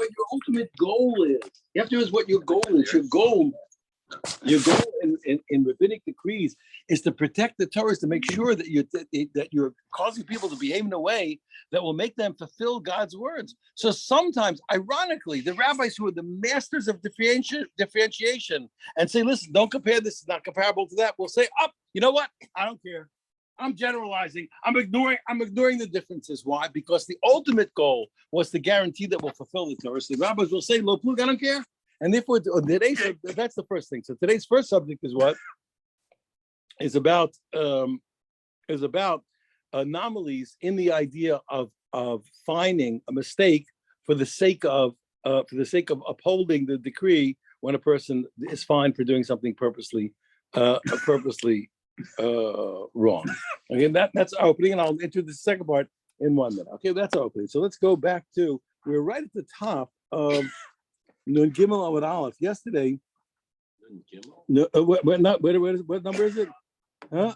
what your ultimate goal is. You have to realize what your goal is. Your goal in rabbinic decrees is to protect the Torah, is to make sure that you're causing people to behave in a way that will make them fulfill God's words. So sometimes, ironically, the rabbis who are the masters of differentiation and say, listen, don't compare this, it's not comparable to that, will say, you know what? I don't care. I'm generalizing. I'm ignoring the differences. Why? Because the ultimate goal was to guarantee that we'll fulfill the Torah. So the rabbis will say, "Lo plug, I don't care." And therefore, today's that's the first thing. So today's first subject is what is about anomalies in the idea of finding a mistake for the sake of upholding the decree when a person is fined for doing something purposely wrong. Okay, that's our opening, and I'll enter the second part in 1 minute. Okay, that's our opening. So let's go back to, we're right at the top of Nun Gimel Amud Aleph. Yesterday, no, what number is it? No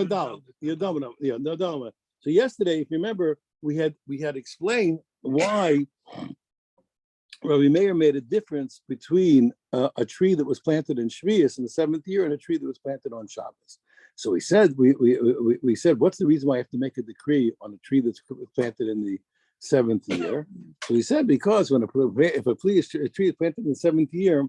dollar. No dollar. So yesterday, if you remember, we had explained why Rabbi Meir made a difference between a tree that was planted in Shvius in the 7th year and a tree that was planted on Shabbos. So we said, we said, what's the reason why I have to make a decree on a tree that's planted in the 7th year? So we said, because if a tree is planted in the 7th year,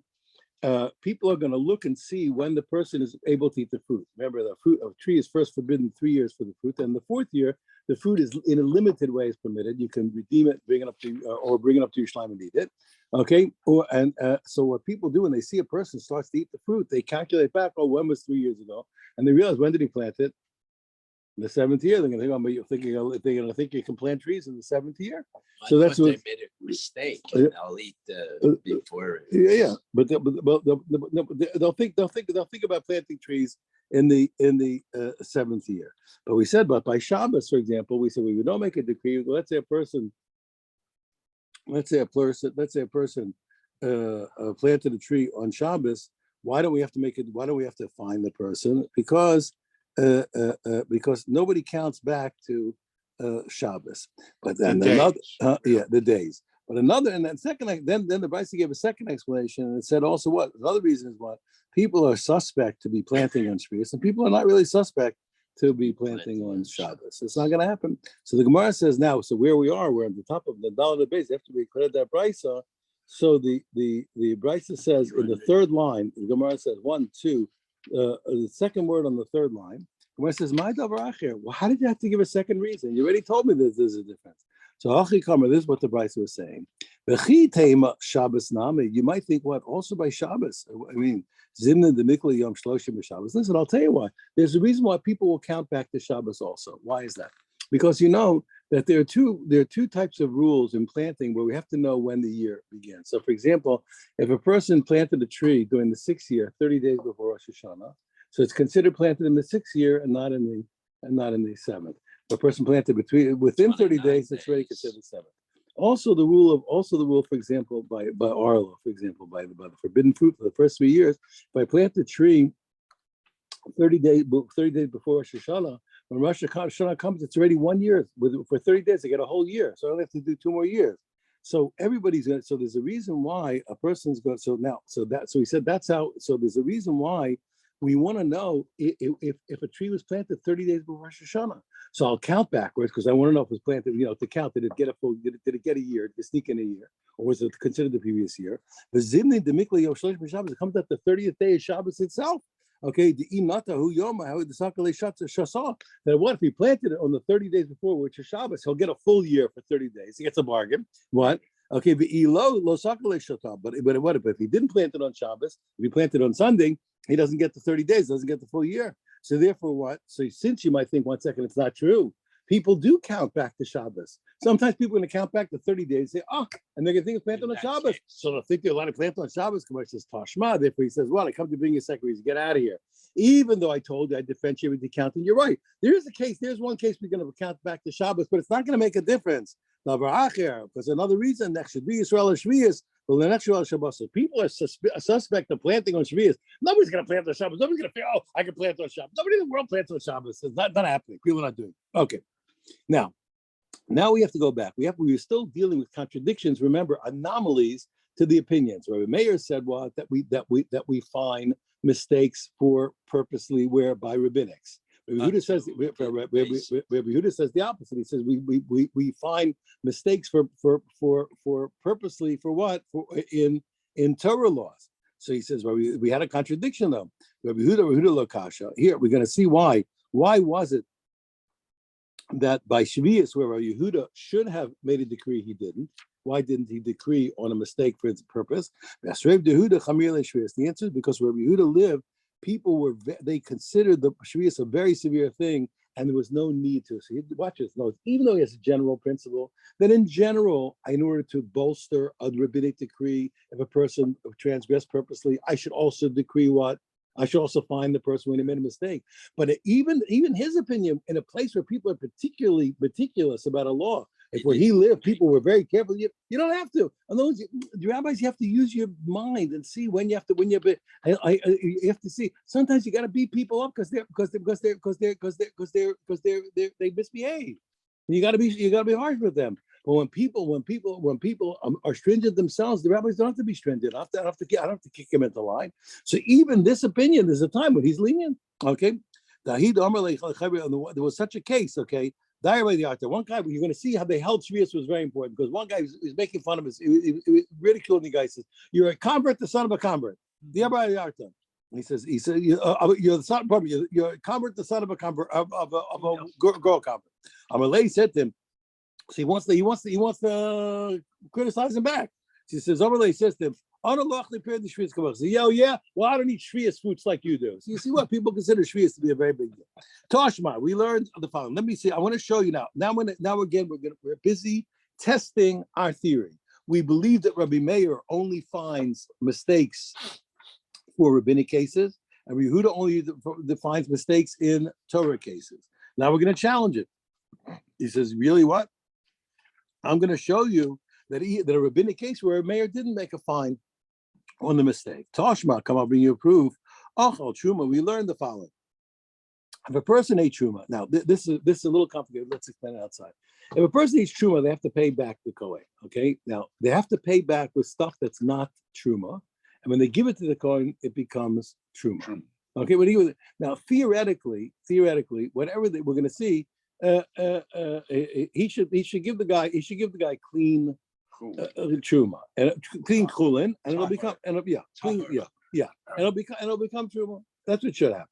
people are going to look and see when the person is able to eat the fruit. Remember, the fruit of a tree is first forbidden 3 years for the fruit, and the 4th year, the fruit is in a limited way is permitted. You can redeem it, bring it up to Yerushalayim and eat it. Okay, so what people do when they see a person starts to eat the fruit, they calculate back. When was 3 years ago? And they realize, when did he plant it? In the 7th year. They're going to think, but they're going to think you can plant trees in the 7th year. So that's what they made a mistake. I'll eat before. Yeah, but they'll think about planting trees in the 7th year. But we said, but by Shabbos, for example, we said we don't make a decree. Let's say a person planted a tree on Shabbos. Why don't we have to make it? Why don't we have to find the person? Because nobody counts back to Shabbos. But then the days. But then the Brisa gave a second explanation, and it said also what another reason is what people are suspect to be planting on Shabbos, and people are not really suspect to be planting on Shabbos. It's not going to happen. So the Gemara says now. So where we are, we're at the top of the dollar base. After we credit that Brisa, so the Brisa says in the third line, the Gemara says 1, 2. The second word on the third line, where it says, "My davar acher." Well, how did you have to give a second reason? You already told me there's a difference. So, Achi Kamer, this is what the Brisa was saying. V'chi teima Shabbos nami. You might think, what? Also by Shabbos. I mean, Zimna the Mikla Yom Shloshim Shabbos. Listen, I'll tell you why. There's a reason why people will count back to Shabbos also. Why is that? Because you know that there are two types of rules in planting where we have to know when the year begins. So, for example, if a person planted a tree during the 6th year, 30 days before Rosh Hashanah, so it's considered planted in the 6th year and not in the 7th. If a person planted within 30 days, it's already considered 7th. Also the rule, for example, by Arlo, for example, by the forbidden fruit for the first 3 years, if I plant a tree 30 days before Rosh Hashanah, when Rosh Hashanah comes, it's already 1 year. For 30 days, I get a whole year. So I only have to do 2 more years. So everybody's going to, so there's a reason why a person's going, so he said that's how, so there's a reason why we want to know if a tree was planted 30 days before Rosh Hashanah. So I'll count backwards because I want to know if it was planted, to count, did it get a year, did it sneak in a year, or was it considered the previous year? The Zimni, the Mikla Yom Shloshim Shabbos, it comes at the 30th day of Shabbos itself. Okay, the imata hu yoma, how the sakale shasa. That what if he planted it on the 30 days before, which is Shabbos, he'll get a full year for 30 days. He gets a bargain. What? Okay, but lo sakale shata. But what if he didn't plant it on Shabbos? If he planted it on Sunday, he doesn't get the 30 days, doesn't get the full year. So therefore, what? So since you might think, 1 second, it's not true. People do count back to Shabbos. Sometimes people are going to count back to 30 days, say, and they're going to think it's planted on Shabbos. So they'll think they're allowed to plant on Shabbos. Commercial says, Tashma. Therefore, he says, well, I come to bring you a second reason. Get out of here. Even though I told you I differentiate with the counting, you're right. There's one case we're going to count back to Shabbos, but it's not going to make a difference. Because another reason, next should be Yisrael or Shvius. Well, the next Shabbos. So people are suspect of planting on Shvius. Nobody's going to plant on Shabbos. Nobody's going to feel, I can plant on Shabbos. Nobody in the world plants on Shabbos. It's not happening. People are not doing it. Okay. Now, Now we have to go back. We're still dealing with contradictions. Remember, anomalies to the opinions. Rabbi Meir said what that we find mistakes for purposely by rabbinics. Rabbi Yehuda says the opposite. He says we find mistakes for purposely for what in Torah laws. So he says, well, we had a contradiction though. Rabbi Yehuda Lokasha. Here we're going to see why. Why was it that by Shvius, where Rabbi Yehuda should have made a decree, he didn't? Why didn't he decree on a mistake for its purpose? The answer is because where Rabbi Yehuda lived, people they considered the Shvius a very severe thing, and there was no need to. So watch this. No, even though he has a general principle, that in general, in order to bolster a rabbinic decree, if a person transgressed purposely, I should also decree what? I should also find the person when he made a mistake. But even his opinion, in a place where people are particularly meticulous about a law, if where he lived, people were very careful. You don't have to. And those the rabbis, you have to use your mind and see when you have to. You have to see. Sometimes you got to beat people up because they misbehave. You got to be harsh with them. But when people are stringent themselves, the rabbis don't have to be stringent. I don't have to kick him into line. So even this opinion, there's a time when he's lenient. Okay, there was such a case. Okay, one guy, you're going to see how they held Shvius was very important because one guy was making fun of his, ridiculing the guy. Says, "You're a convert, the son of a convert." He says, you're the son. You're a convert, the son of a convert of a girl convert. Amalei said to him, so he wants to criticize him back. She says, Amalei says to him, yeah, well, I don't eat Shvius fruits like you do. So you see what people consider Shvius to be a very big deal. Toshma, we learned the following. Let me see. I want to show you now. Now again, we're busy testing our theory. We believe that Rabbi Meir only finds mistakes for rabbinic cases, and Rabbi Yehuda only defines mistakes in Torah cases. Now we're going to challenge it. He says, really what? I'm going to show you that a rabbinic case where a mayor didn't make a fine on the mistake. Toshma, come on, bring you a proof. Achal Truma, we learned the following. If a person ate Truma, now this is a little complicated, let's explain it outside. If a person eats Truma, they have to pay back the Kohen, okay? Now, they have to pay back with stuff that's not Truma, and when they give it to the Kohen, it becomes Truma. Okay, now theoretically, whatever we're going to see, he should give the guy clean truma and clean chulin, and it'll become it'll become truma. That's what should happen.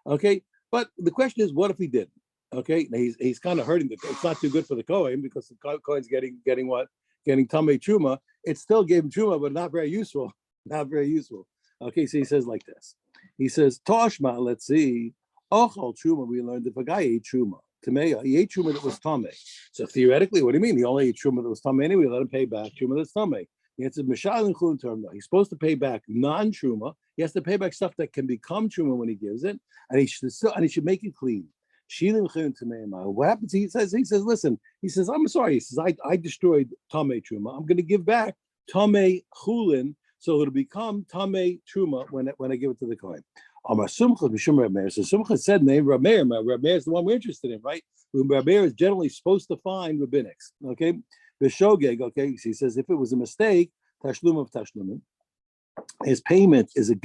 Okay, but the question is, what if he didn't? Okay, now he's kind of hurting it's not too good for the Kohen because the Kohen's getting tamei truma. It still gave him truma, but not very useful. Not very useful. Okay, so he says like this. He says Toshma. Let's see. Ochal truma. We learned if a guy ate truma. He ate truma that was tamei. So theoretically, what do you mean? He only ate truma that was tamei anyway. Let him pay back truma that's tamei. The answer is mishal and chulin term. He's supposed to pay back non-truma. He has to pay back stuff that can become truma when he gives it, and he should make it clean. Shilim chulin tamei. What happens? He says, listen. He says, I'm sorry. He says, I destroyed tamei truma. I'm going to give back tamei chulin, so it'll become tamei truma when I give it to the Kohen. So Sumcha said, name Rabbi Meir. Rabbi Meir is the one we're interested in, right? Rabbi Meir is generally supposed to find rabbinics. Okay, B'shogeg. Okay, so he says if it was a mistake, tashlum of tashlumim, his payment is a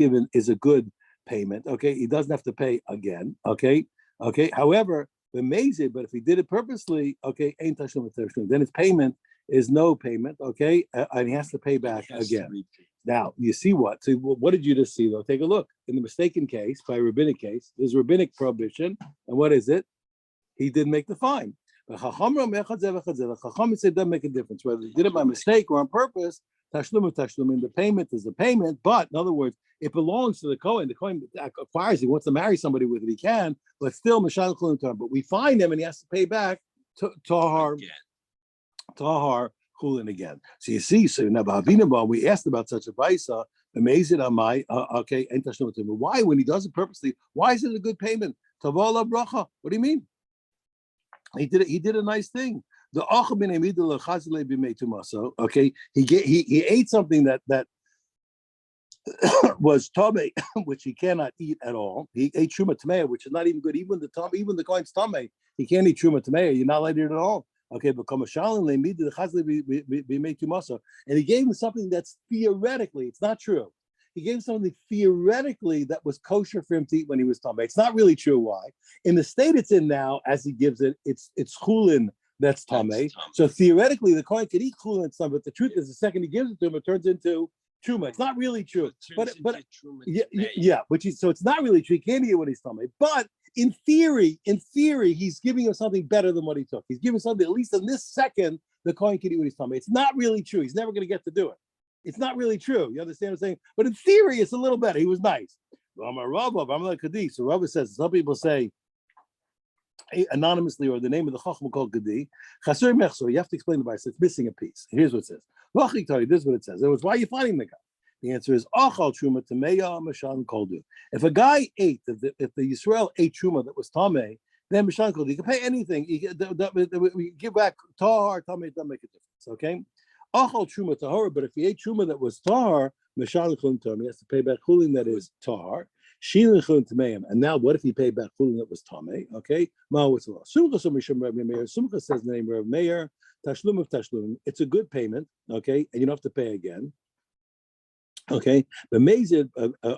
good payment. Okay, he doesn't have to pay again. Okay. However, but if he did it purposely, okay, ain't tashlum of tashlumim, then his payment is no payment. Okay, and he has to pay back again. Now, you see what? So what did you just see, though? Take a look. In the mistaken case, by rabbinic case, there's rabbinic prohibition. And what is it? He didn't make the fine. But Chacham said doesn't make a difference. Whether he did it by mistake or on purpose, tashlum, the payment is the payment. But in other words, it belongs to the Kohen. The Kohen acquires, he wants to marry somebody with it, he can, but still, Mishal Chulin term. But we find him and he has to pay back Tahar Chulin again. So you see, so now we asked about such a brisa. Amazing on my okay. Why, when he does it purposely, why is it a good payment? Tavala bracha. What do you mean? He did a nice thing. The okay. He ate something that was tamei, which he cannot eat at all. He ate truma tamei, which is not even good. Even the Kohen's tamei, he can't eat truma tamei. You're not allowed to eat it at all. Okay, but Kamashalan, they made the Chazli be made Tumasa. And he gave him something that's theoretically, it's not true. He gave him something theoretically that was kosher for him to eat when he was Tameh. It's not really true. Why? In the state it's in now, as he gives it, it's chulin that's Tameh. So theoretically, the Kohen could eat chulin and stuff, but the truth is, the second he gives it to him, it turns into truma. It's not really true. But so it's not really true. He can't eat what he's Tameh. But in theory, he's giving him something better than what he took. He's giving something, at least in this second, the Kohen can eat what he's Tameh. It's not really true. He's never going to get to do it. It's not really true. You understand what I'm saying? But in theory, it's a little better. He was nice. I'm like Kadi. So Rabbi says, some people say anonymously, or the name of the Chacham called Kadi. Chaser Mechso. You have to explain the Bible. It's missing a piece. Here's what it says. This is what it says. It was, why are you finding the guy? The answer is Achal Truma Tameya Mashan Koldu. If a guy ate, if the Yisrael ate Truma that was Tameh, then Mashan Koldu, you can pay anything. We give back Tahar, Tameh, doesn't make a difference. Okay? Achal Truma Tahar, but if he ate Truma that was Tahar, Mashan Koldu Tameh, he has to pay back Chulin that is Tahar. Shilin Chulin Tameim. And now what if he paid back Chulin that was Tameh? Okay? Ma what's the law? Sumcha says the name of Meir. Tashlum of Tashlum. It's a good payment, okay? And you don't have to pay again. Okay, but Mazid,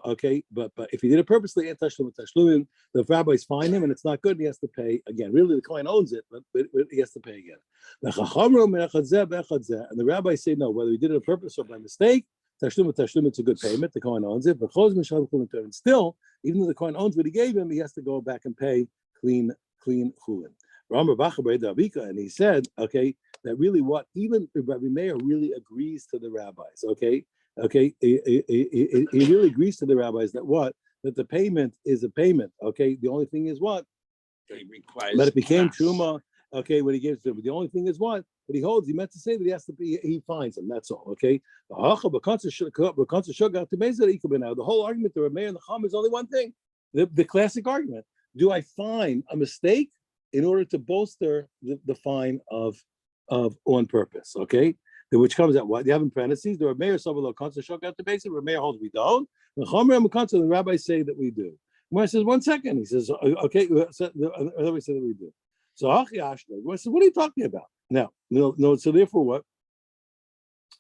okay, but if he did it purposely, and Tashlum, the rabbis find him and it's not good, he has to pay again. Really, the coin owns it, but he has to pay again. And the rabbis say no, whether he did it on purpose or by mistake, Tashlum, it's a good payment. The coin owns it, but and still, even though the coin owns what he gave him, he has to go back and pay clean chulin. And he said, okay, that really what even Rabbi Meir really agrees to the rabbis, okay. Okay, he really agrees to the rabbis that the payment is a payment. Okay, the only thing is what? That it became truma. Okay, when he gives it, but the only thing is what? But he holds. He meant to say that he has to be. He finds him. That's all. Okay. The whole argument to Rameir and the Chacham is only one thing. The classic argument: do I find a mistake in order to bolster the fine of on purpose? Okay. Which comes out what you have in parentheses. The Rameir Savalo Kansa Shok out the basic. Rameir holds we don't. The Chomer and the rabbis say that we do. When I says 1 second, he says okay. The rabbis say that we do. So Hachi Ashler. I said, what are you talking about? Now, no. So therefore, what?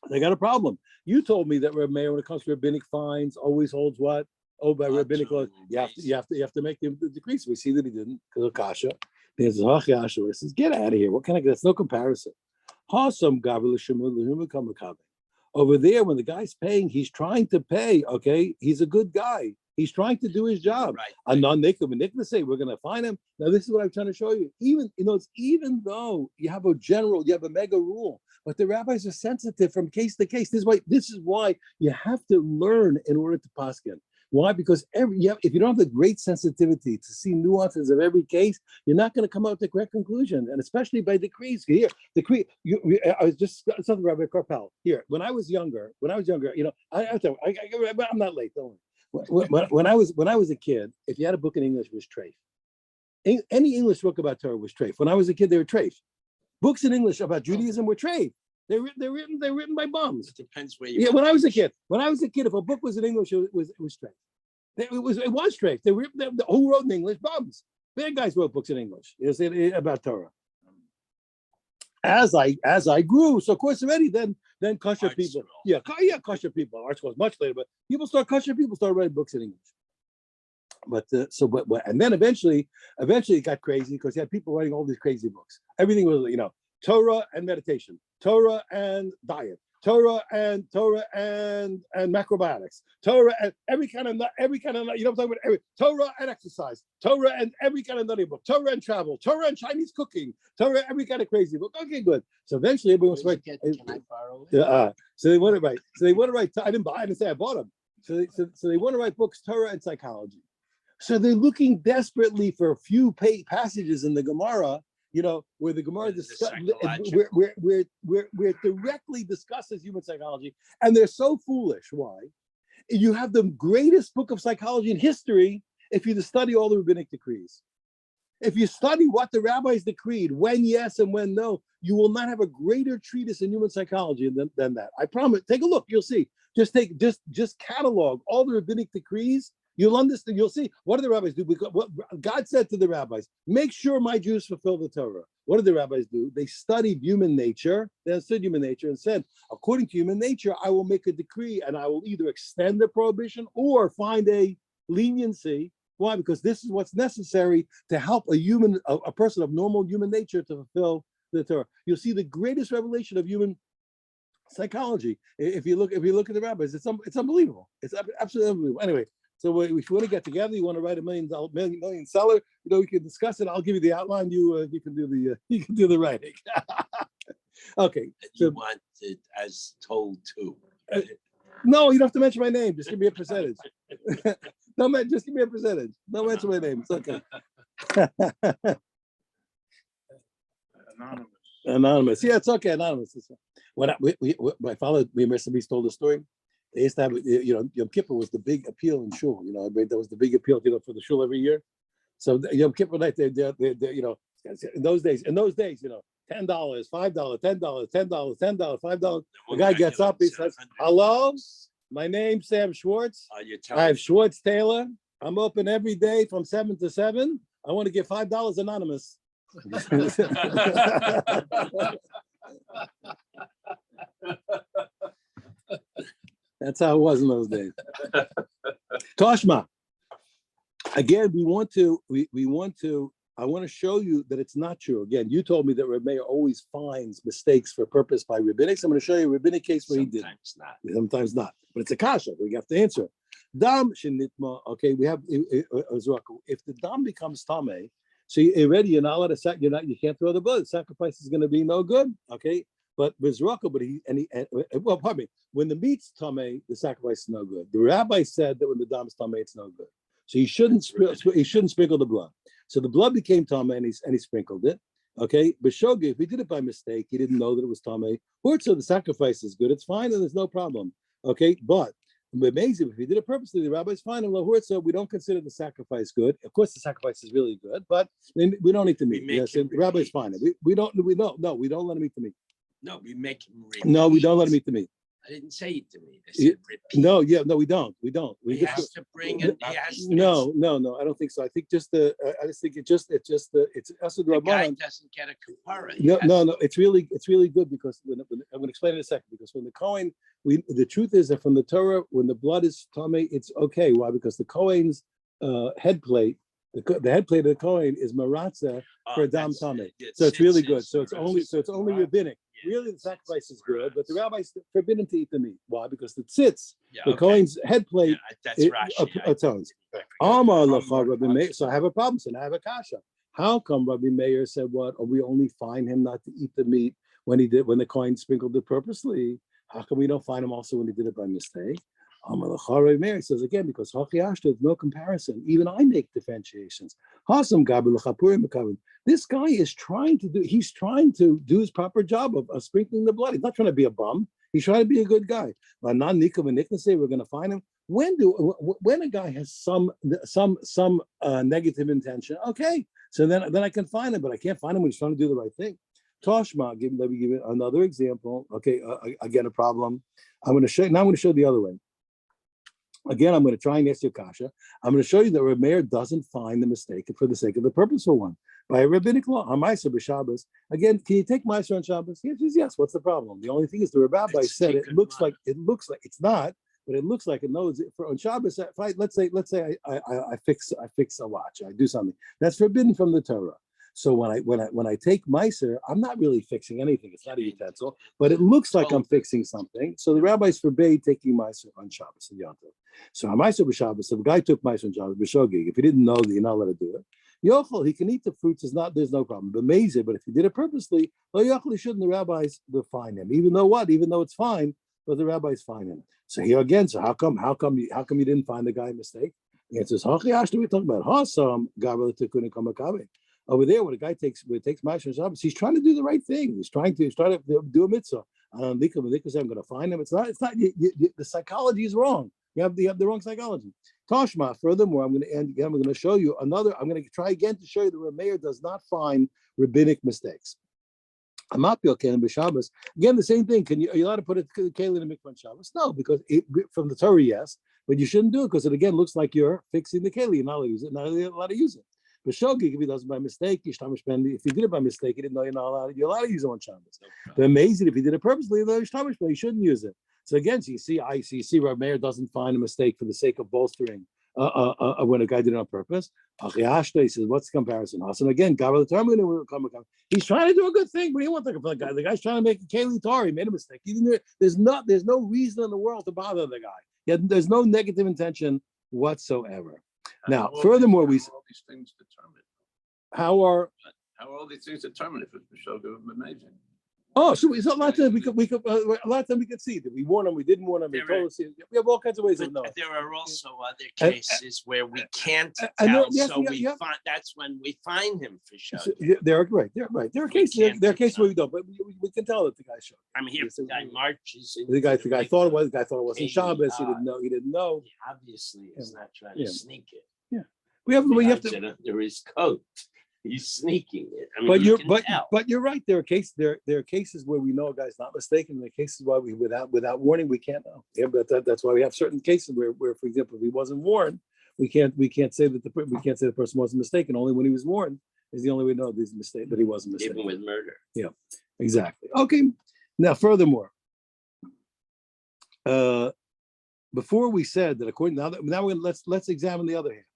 They got a problem. You told me that Rameir, when it comes to rabbinic fines, always holds what? Oh, by rabbinic law, you have to make the decrease. We see that he didn't because of Kasha. He says Hachi Ashler. He says, get out of here. What can I get? That's no comparison. Over there, when the guy's paying, he's trying to pay. Okay, he's a good guy. He's trying to do his job. Right. Nick say we're going to fine him. Now, this is what I'm trying to show you. Even though you have a mega rule, but the rabbis are sensitive from case to case. This is why you have to learn in order to paskin. Why? Because if you don't have the great sensitivity to see nuances of every case, you're not going to come out with the correct conclusion, and especially by decrees. Here, decree. I was just something Rabbi Karpel. Here, when I was younger, I'm not late. Don't worry. When I was a kid, if you had a book in English, it was treif. Any English book about Torah was treif. When I was a kid, they were treif. Books in English about Judaism were treif. They're written by bums. It depends where you. Yeah, when I was a kid, if a book was in English, it was straight. It was straight. Who wrote in English? Bums. Bad guys wrote books in English. About Torah. As I grew, so of course already then kosher people. Kosher people. Art was much later, but kosher people started writing books in English. But and then eventually it got crazy because you had people writing all these crazy books. Everything was Torah and meditation, Torah and diet, Torah and macrobiotics, Torah and every kind of what I'm talking about, Torah and exercise, Torah and every kind of nutty book, Torah and travel, Torah and Chinese cooking, Torah every kind of crazy book. Okay, good. So eventually everyone was right. So they want to write. I didn't say I bought them. So they want to write books, Torah and psychology. So they're looking desperately for a few passages in the Gemara, where the Gemara where it directly discusses human psychology, and they're so foolish. Why? You have the greatest book of psychology in history if you study all the rabbinic decrees. If you study what the rabbis decreed, when yes and when no, you will not have a greater treatise in human psychology than that. I promise. Take a look. You'll see. Just catalog all the rabbinic decrees. You'll understand. You'll see. What do the rabbis do? Because what God said to the rabbis: make sure my Jews fulfill the Torah. What did the rabbis do? They studied human nature. They understood human nature and said, according to human nature, I will make a decree and I will either extend the prohibition or find a leniency. Why? Because this is what's necessary to help a person of normal human nature to fulfill the Torah. You'll see the greatest revelation of human psychology. If you look at the rabbis, it's unbelievable. It's absolutely unbelievable. Anyway, so if you want to get together, you want to write a million seller, we can discuss it. I'll give you the outline. You can do the writing. Okay. So you want it as told to. No, you don't have to mention my name. Just give me a percentage. Just give me a percentage. Don't mention my name. It's okay. Anonymous. Yeah, it's okay. Anonymous. When my father, me and Mr. Beast told the story. They used to have, Yom Kippur was the big appeal in shul. That was the big appeal, for the shul every year. So Yom Kippur night, they in those days, $10, $5, $10, $10, $5. The guy gets up, he says, "Hello, my name's Sam Schwartz. I have Schwartz Taylor. I'm open every day from 7 to 7. I want to give $5 anonymous." That's how it was in those days. Toshma. Again, I want to show you that it's not true. Again, you told me that Reb Meir always finds mistakes for purpose by rabbinics. I'm going to show you a rabbinic case where he didn't. Sometimes not. But it's a kasha. We have to answer. Dam shenitma. Okay, we have if the dam becomes tameh, so you're not allowed to you can't throw the blood. The sacrifice is going to be no good. Okay. But pardon me. When the meat's tameh, the sacrifice is no good. The rabbi said that when the dam is tameh, it's no good. So he shouldn't sprinkle the blood. So the blood became tameh and he sprinkled it. Okay, but shogi, if he did it by mistake, he didn't know that it was tameh. So the sacrifice is good. It's fine and there's no problem. Okay, but amazing if he did it purposely, the rabbi's fine and so we don't consider the sacrifice good. Of course, the sacrifice is really good, but we don't eat the meat. Yes, the rabbi's fine. We don't let him eat the meat. No, we make him repeat. No, we don't let him eat the meat. I didn't say eat the meat. I said repeat. No, we don't. He has to bring it. No, I don't think so. I think it has to the guy doesn't get a kapara. No. It's really good because I'm going to explain in a second. Because when the Kohen, the truth is that from the Torah, when the blood is tameh, it's okay. Why? Because the Kohen's head plate. The head plate of the Kohen is maratza for dam tameh, so it's really good. So it's only rabbinic. Really, the sacrifice is good, but the rabbis forbidden to eat the meat. Why? Because the tzitz, the Kohen's head plate, atones. So I have a problem. So now I have a kasha. How come Rabbi Meir said what? Or we only find him not to eat the meat when the Kohen sprinkled it purposely? How come we don't find him also when he did it by mistake? Mary says again, because there's no comparison. Even I make differentiations. This guy is trying to do his proper job of sprinkling the blood. He's not trying to be a bum. He's trying to be a good guy. But not Nikov and Nick say we're going to find him. When a guy has some negative intention, okay, so then I can find him, but I can't find him when he's trying to do the right thing. Toshma, let me give you another example. Okay, again, a problem. I'm going to show the other way. Again, I'm going to try and ask you kasha. I'm going to show you that Reb Meir doesn't find the mistake for the sake of the purposeful one. By a rabbinic law, on Meiser b'Shabbos. Again, can you take Meiser on Shabbos? He answers yes. What's the problem? The only thing is the rabbi said it looks like it's not, but it looks like it knows it. For on Shabbos, let's say I fix a watch. I do something that's forbidden from the Torah. So when I take Meiser, I'm not really fixing anything. It's not a utensil, but it looks like I'm fixing something. So the rabbis forbade taking Meiser on Shabbos and Yom Tov. So on Meiser b'Shabbos, if a guy took Meiser on Shabbos, b'shogig, if he didn't know that you're not allowed to do it, Yochel, he can eat the fruits. There's no problem. But Meiser, but if he did it purposely, well, Yochel, he shouldn't. The rabbis will fine him, even though it's fine, but the rabbis fine him. So here again, so how come you didn't find the guy a mistake? The answer is Hachi we're talking about Hasam Gabel Tikkunim Kamakabe. Over there, when a guy takes Ma'aseh Shabbos, he's trying to do the right thing. He's trying to do a mitzvah. I'm going to find him. It's not. The psychology is wrong. You have the wrong psychology. Tashma. Furthermore, I'm going to show you another. I'm going to try again to show you that Reb Meir does not find rabbinic mistakes. Amapio Kelim b'Shabbos. Again, the same thing. Are you allowed to put a keli in a mikvah on Shabbos? No, because from the Torah, yes, but you shouldn't do it because it again looks like you're fixing the keli. You're not allowed to use it. Not allowed to use it. But shogi, if he does it by mistake, if he did it by mistake, he didn't know you're allowed to use it on Shabbos. But amazing if he did it purposely, but he shouldn't use it. So again, so you see, Rav Meir doesn't find a mistake for the sake of bolstering when a guy did it on purpose. He says, what's the comparison? And again, he's trying to do a good thing, but he wants like a guy. The guy's trying to make a Keli Tar. He made a mistake. There's no reason in the world to bother the guy. There's no negative intention whatsoever. Now, furthermore, all these things determined? How are all these things determined if it's Shogun amazing? Oh, so a lot of times we could see that we warn them, we didn't warn them. We have all kinds of ways of knowing. There are also other cases where we can't tell, find. That's when we find him for sure. So, they're right. There are cases where we don't, but we can tell that the guy showed. I mean, here the guy marches. The guy thought it was. The guy thought it wasn't Shabbos. He didn't know. He obviously is not trying to sneak it. Yeah, we have to. Under his coat. He's sneaking it. I mean, but you're right. There are cases where we know a guy's not mistaken. There are cases why we without warning we can't know. Yeah, but that's why we have certain cases where, for example, if he wasn't warned, we can't say that the person wasn't mistaken. Only when he was warned is the only way to know that he wasn't mistaken. Even with murder. Yeah, exactly. Okay. Now, furthermore, before we said that let's examine the other hand.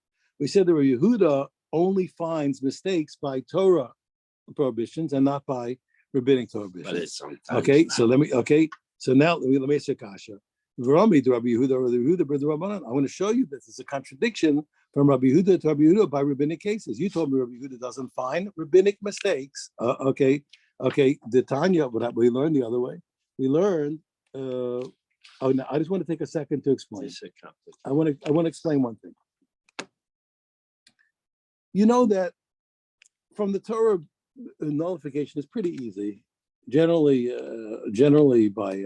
We said that Yehuda only finds mistakes by Torah prohibitions and not by rabbinic prohibitions. Okay, so now let me ask you a kasha. I want to show you that there's a contradiction from Rabbi Yehuda to Rabbi Yehuda by rabbinic cases. You told me Rabbi Yehuda doesn't find rabbinic mistakes. Okay. The Tanya, what we learned the other way. We learned. Now I just want to take a second to explain. I want to explain one thing. You know that from the Torah, nullification is pretty easy. Generally by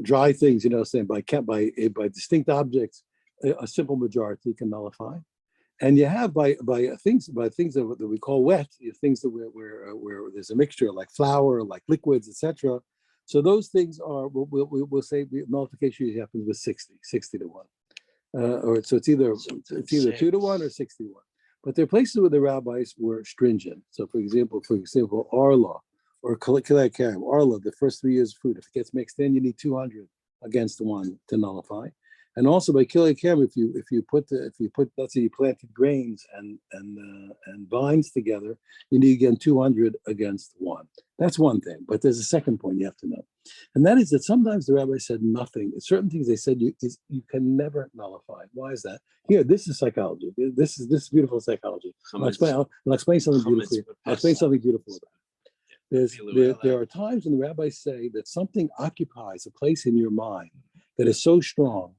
dry things, saying by distinct objects, a simple majority can nullify. And you have by things that we call wet, things that where there's a mixture like flour, like liquids, etc. So those things are we'll say nullification usually happens with 60 to 1. Or so it's either 2 to 1 or 6 to 1. But there are places where the rabbis were stringent. So for example, arla or kilei karim, arla, the first 3 years of fruit, if it gets mixed in, you need 200 against 1 to nullify. And also by kilei karim, if you put let's say you planted grains and vines together, you need again 200 against 1. That's one thing. But there's a second point you have to know. And that is that sometimes the rabbi said nothing. Certain things they said you can never nullify. Why is that? Here, this is psychology. This is beautiful psychology. I'll explain something beautiful. I'll explain something beautiful about it. There are times when the rabbis say that something occupies a place in your mind that is so strong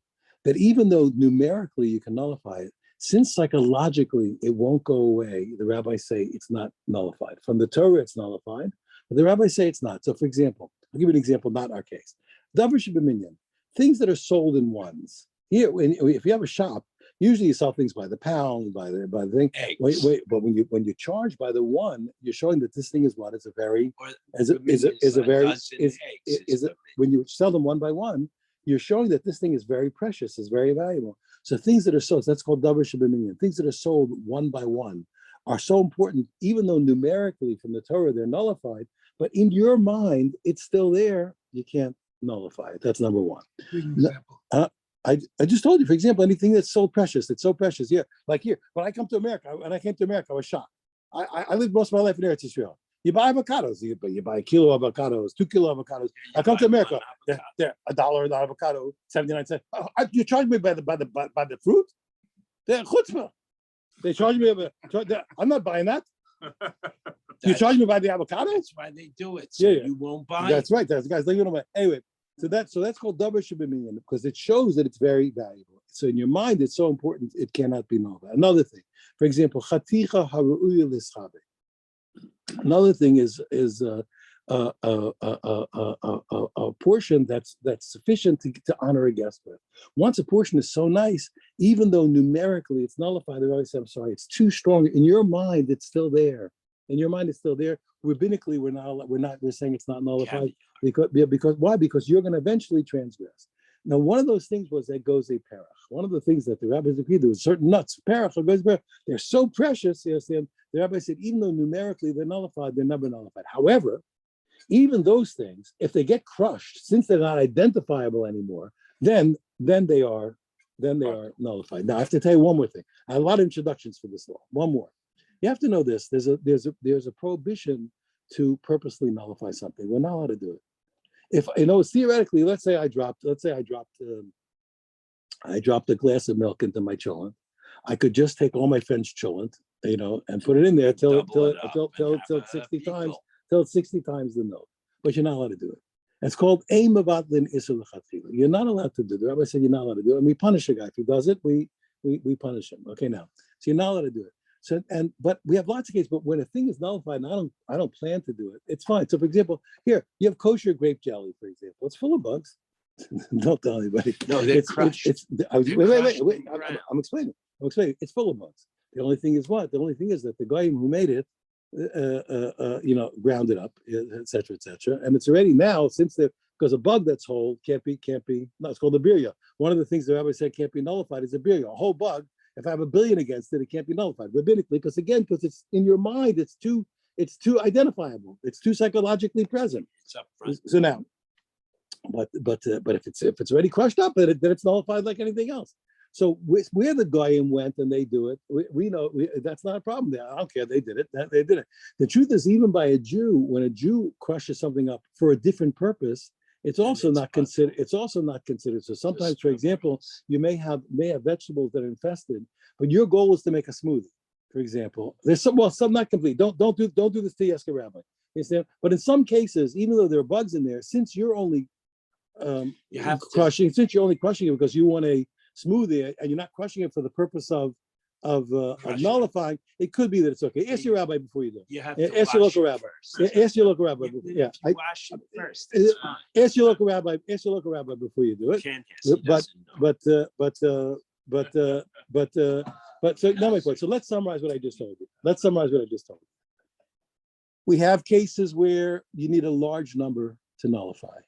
that even though numerically you can nullify it, since psychologically it won't go away, the rabbis say it's not nullified. From the Torah, it's nullified, but the rabbis say it's not. So for example, I'll give you an example, not in our case. Davar shebeminyan, things that are sold in ones. Here, if you have a shop, usually you sell things by the pound, by the thing. Eggs. Wait, but when you charge by the one, you're showing that this thing is what? It's a very when you sell them one by one, you're showing that this thing is very precious, is very valuable. So things that are sold, that's called davar shebeminyan. Things that are sold one by one are so important, even though numerically from the Torah they're nullified. But in your mind, it's still there. You can't nullify it. That's number one. I just told you, for example, anything that's so precious, here, like here. When I came to America, I was shocked. I lived most of my life in Eretz Israel. You buy avocados, you buy a kilo of avocados, 2 kilo avocados. I come to America, they're $1 an avocado, 79 cents. You charge me by the fruit? They're chutzpah. They charge me. I'm not buying that. You charge me by the avocado? That's why they do it. So you won't buy. That's right. That's guys. You know, anyway, so that's called davar shebeminyan because it shows that it's very valuable. So in your mind, it's so important it cannot be nullified. Another thing, for example, chaticha haru'uya l'schabe. Another thing is a portion that's sufficient to honor a guest with. Once a portion is so nice, even though numerically it's nullified, they always say, "I'm sorry, it's too strong." In your mind, it's still there. In your mind, it's still there. Rabbinically, we're saying it's not nullified because why? Because you're going to eventually transgress. Now, one of those things was egoze perach. One of the things that the rabbis agreed, there was certain nuts, perach, egoze perach, they're so precious, you understand? The rabbi said, even though numerically they're nullified, they're never nullified. However, even those things, if they get crushed, since they're not identifiable anymore, then they are nullified. Now I have to tell you one more thing. I have a lot of introductions for this law. One more. You have to know this. There's a prohibition to purposely nullify something. We're not allowed to do it. If theoretically, let's say I dropped a glass of milk into my cholent. I could just take all my friend's cholent, and put it in there till it's 60 times. Till it's 60 times the milk, but you're not allowed to do it. It's called a mavatlin isur l'chatchila. You're not allowed to do it. The rabbi said you're not allowed to do it, and we punish a guy if he does it. We punish him. Okay, now, so you're not allowed to do it. So but we have lots of cases. But when a thing is nullified, and I don't plan to do it, it's fine. So, for example, here you have kosher grape jelly, for example. It's full of bugs. Don't tell anybody. No, they're crushed. Wait. I'm explaining. It's full of bugs. The only thing is what? The only thing is that the guy who made it, ground it up, etc., etc. And it's already now, because a bug that's whole can't be. No, it's called a birya. One of the things the rabbi said can't be nullified is a birya. A whole bug. If I have a billion against it, it can't be nullified rabbinically, because it's in your mind. It's too identifiable. It's too psychologically present. It's up front. So now, but if it's already crushed up, then it's nullified like anything else. So where the goyim went and they do it, we know that's not a problem there. I don't care. They did it. They did it. The truth is, even by a Jew, when a Jew crushes something up for a different purpose, it's also not considered. It's also not considered. So sometimes, for example, you may have vegetables that are infested, but your goal is to make a smoothie. For example, there's some not complete. Don't do this to Yeska Rabbi. You understand? But in some cases, even though there are bugs in there, since you're only crushing it because you want a smoothie and you're not crushing it for the purpose of nullifying, it could be that it's okay. Ask your rabbi before you do. You have to ask your local rabbi. Ask your local rabbi. Yeah, wash it first. It's fine. Ask your local rabbi. Ask your local rabbi before you do it. But so now my point. So let's summarize what I just told you. We have cases where you need a large number to nullify.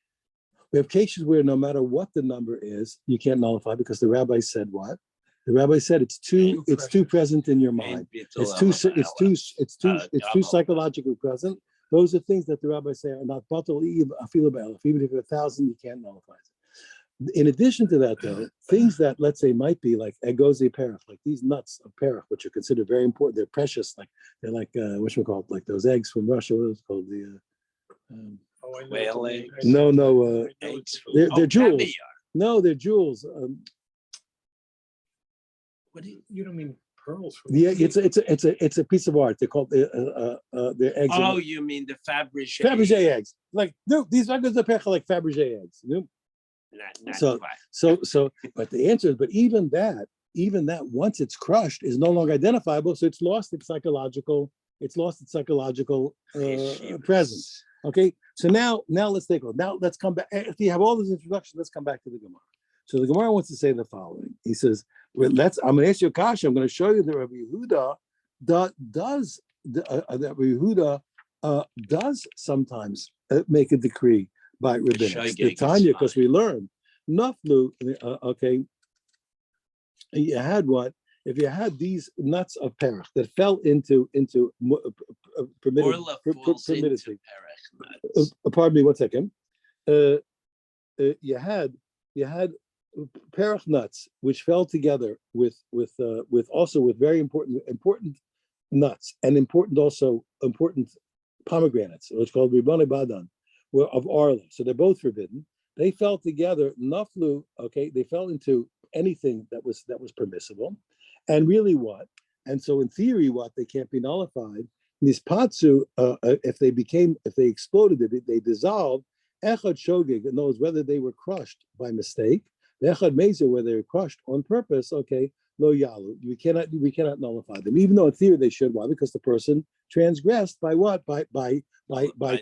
We have cases where no matter what the number is, you can't nullify because the rabbi said what? The rabbi said it's too present in your mind. It's too psychologically present. Those are things that the rabbi say are not batal even if you're 1,000, you can't nullify it. In addition to that, though, things that let's say might be like egoze perach, like these nuts of perach, which are considered very important. They're precious, they're like what we call like those eggs from Russia. What is it called? Whale eggs. No. Eggs. They're jewels. Caviar. No, they're jewels. What do you don't mean pearls? Yeah, it's a piece of art. They're called they're eggs. Oh, you mean the Fabergé? Fabergé eggs. Like no, these are like Fabergé eggs. You know? Not so, quite. But the answer is, but even that once it's crushed is no longer identifiable. So it's lost its psychological presence. Okay. So now let's take a look. Now let's come back. If you have all this introduction, let's come back to the Gemara. So the Gemara wants to say the following. He says, I'm going to ask you a kasha. I'm going to show you that Rabbi Yehuda does sometimes make a decree by rabbinics. The Tanya, because we learned naflu. Okay, you had what? If you had these nuts of perach that fell into permitted. Pardon me, 1 second. You had perach nuts which fell together with very important nuts and important pomegranates, which is called ribone badan, of arla. So they're both forbidden. They fell together, naflu. Okay, they fell into anything that was permissible, and really what? And so in theory, what they can't be nullified. Nispatsu, if they exploded, they dissolved. Echad shogeg, knows whether they were crushed by mistake. Echad mezer, where they were crushed on purpose. Okay, lo yalu. We cannot nullify them, even though in theory they should. Why? Because the person transgressed by what? By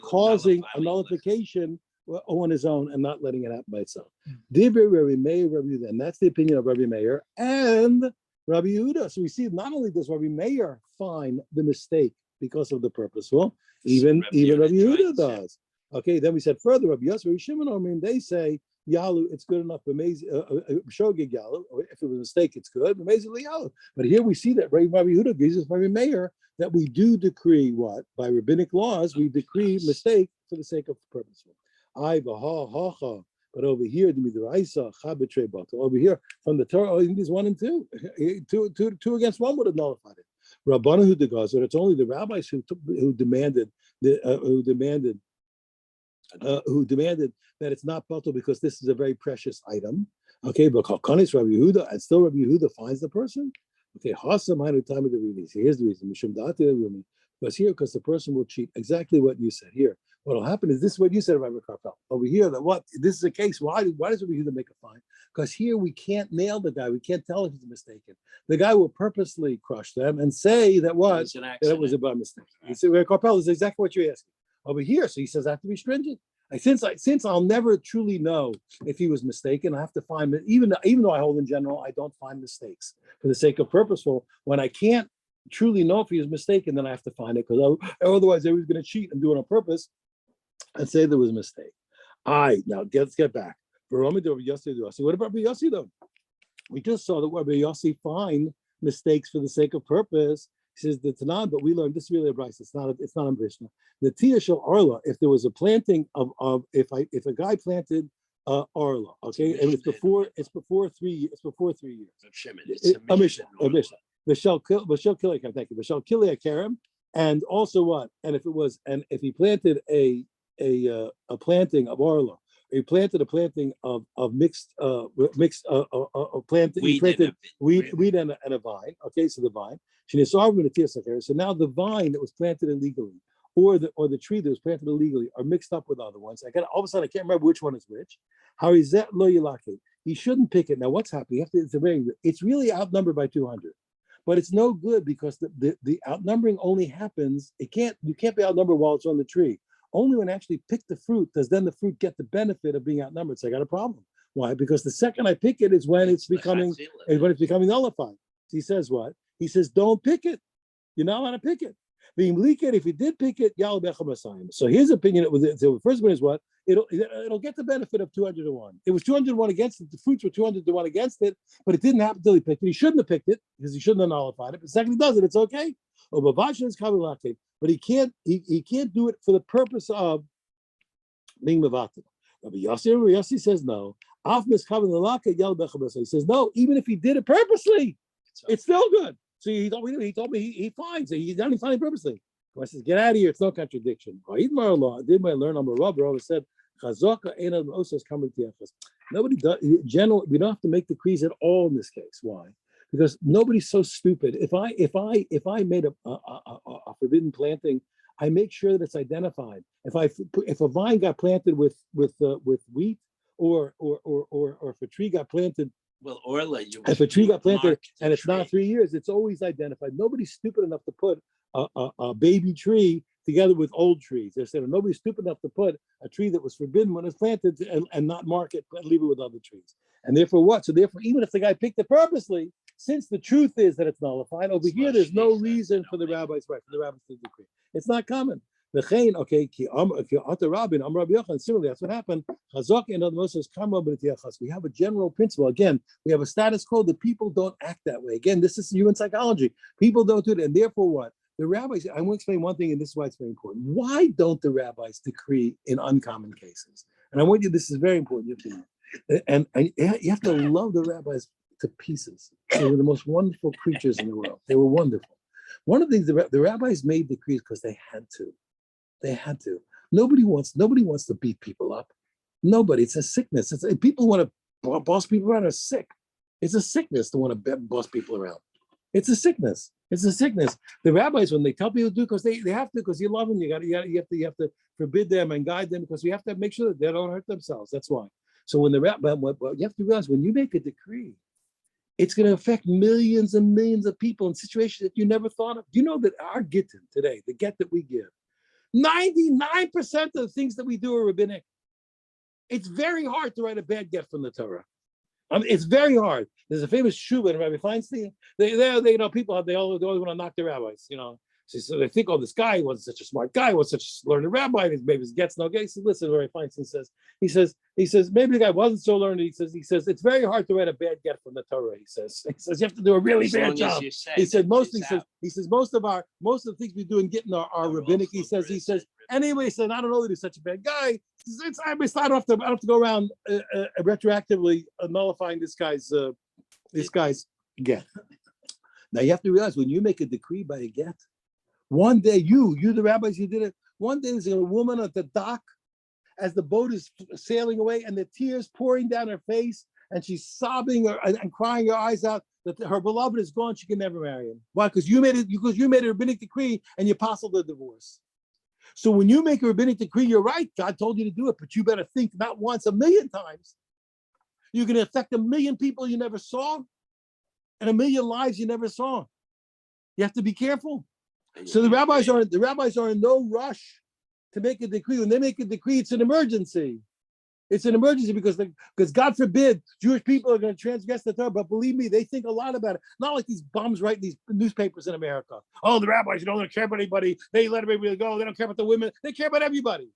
causing a nullification on his own and not letting it happen by itself. Divrei Rabbi Meir, and that's the opinion of Rabbi Meir and Rabbi Yehuda. So we see not only does Rabbi Meir find the mistake because of the purposeful, even Rabbi Yehuda does. Okay, then we said further, Rabbi Yosef, Rabbi Shimon, they say Yalu, it's good enough. Amazing, Shogig Yalu. If it was a mistake, it's good. Amazingly Yalu. But here we see that Rabbi Yehuda gives us Rabbi Meir that we do decree what by rabbinic laws we decree mistake for the sake of purposeful. But over here, over here from the Torah, I think there's 1 and 2. Two against 1 would have nullified it. Rabbanu who degas, it's only the rabbis who demanded that it's not batal because this is a very precious item. Okay, but Kalkanis Rabbi Yehuda, and still Rabbi Yehuda finds the person. Okay, Hasam time of the release. Here's the reason. Because the person will cheat. Exactly what you said here. What will happen is this is what you said, Rabbi Karpel. Over here, that what this is a case. Why does Rabbi Yehuda make a fine? Because here we can't nail the guy. We can't tell if he's mistaken. The guy will purposely crush them and say that what that it was about mistake. You see, Rabbi Karpel is exactly what you're asking. Over here, so he says I have to be stringent. Since I'll never truly know if he was mistaken, I have to find even though I hold in general, I don't find mistakes for the sake of purposeful. When I can't truly know if he was mistaken, then I have to find it because otherwise everybody's going to cheat and do it on purpose and say there was a mistake. Now let's get back. What about Rabbi Yossi though? We just saw that Rabbi Yossi find mistakes for the sake of purpose. He says the Tanan, but we learned this is really a Bryce. It's not a Mishnah. The Tia Shel Arla, if there was a planting of if a guy planted Arla, okay, and it's before 3 years. It's a Mishnah. V'shel kilei, thank you. V'shel kilei kerem, and also what? And if he planted a planting of Arla, he planted a planting of mixed planting. He planted weed and a vine. Okay, so the vine. So now the vine that was planted illegally, or the tree that was planted illegally, are mixed up with other ones. All of a sudden I can't remember which one is which. How is that lo yilake? He shouldn't pick it. Now what's happening? It's really outnumbered by 200, but it's no good because the outnumbering only happens. You can't be outnumbered while it's on the tree. Only when I actually pick the fruit does then the fruit get the benefit of being outnumbered. So I got a problem. Why? Because the second I pick it is when it's becoming nullified. So he says what? He says, don't pick it. You're not allowed to pick it. If you did pick it, so his opinion, the first one is what? It'll get the benefit of 200 to 1. It was 200 to 1 against it. The fruits were 200 to 1 against it, but it didn't happen until he picked it. He shouldn't have picked it because he shouldn't have nullified it. But second he does it, it's okay. But he can't do it for the purpose of being mevatel. Rabbi Yossi says no. He says no, even if he did it purposely, it's still good. So he told me he finds it. He's not finding purposely. I says, get out of here. It's no contradiction. Did my learn on Rabbi said, nobody does general. We don't have to make decrees at all in this case. Why? Because nobody's so stupid. If I made a forbidden planting, I make sure that it's identified. If a vine got planted with wheat, or if a tree got planted. Well, Orla, if a tree got planted and it's not 3 years, it's always identified. Nobody's stupid enough to put a baby tree together with old trees. They're saying nobody's stupid enough to put a tree that was forbidden when it's planted and not mark it, but leave it with other trees. And therefore what? So therefore, even if the guy picked it purposely, since the truth is that it's nullified, over here there's no reason for the rabbis to decree. It's not common. Okay, similarly, that's what happened. We have a general principle. Again, we have a status quo that people don't act that way. Again, this is human psychology. People don't do it, and therefore what? The rabbis, I want to explain one thing, and this is why it's very important. Why don't the rabbis decree in uncommon cases? And I want you, this is very important. And you have to love the rabbis to pieces. They were the most wonderful creatures in the world. They were wonderful. One of the things the rabbis made decrees because they had to. They had to. Nobody wants to beat people up. Nobody. It's a sickness. People want to boss people around are sick. It's a sickness to want to boss people around. It's a sickness. It's a sickness. The rabbis, when they tell people to do, because they have to, because you love them, you have to forbid them and guide them, because you have to make sure that they don't hurt themselves. That's why. So when what you have to realize, when you make a decree, it's going to affect millions and millions of people in situations that you never thought of. You know that our gittin today, the get that we give, 99% of the things that we do are rabbinic. It's very hard to write a bad get from the Torah. It's very hard. There's a famous shuvah in Rabbi Feinstein. They people they always want to knock the rabbis. So they think, oh, this guy wasn't such a smart guy, was such a learned rabbi, and maybe his gets no gay. He says, listen, very fine. He says, maybe the guy wasn't so learned. He says, it's very hard to write a bad get from the Torah. He says, you have to do a really bad job. He said, most of the things we do in getting are rabbinic. He says, anyway, so I don't know that he's such a bad guy. I don't have to go around retroactively nullifying this guy's get. Now you have to realize when you make a decree by a get, one day you the rabbis, you did it. One day there's a woman at the dock as the boat is sailing away, and the tears pouring down her face, and she's sobbing and crying her eyes out that her beloved is gone. She can never marry him. Why? Because you made a rabbinic decree and you apostled the divorce. So when you make a rabbinic decree, you're right. God told you to do it, but you better think not once, 1,000,000 times. You're going to affect 1,000,000 people you never saw, and 1,000,000 lives you never saw. You have to be careful. So the rabbis are in no rush to make a decree. When they make a decree, it's an emergency. It's an emergency because God forbid Jewish people are going to transgress the Torah. But believe me, they think a lot about it. Not like these bums writing these newspapers in America. Oh, the rabbis, they don't care about anybody. They let everybody go. They don't care about the women. They care about everybody.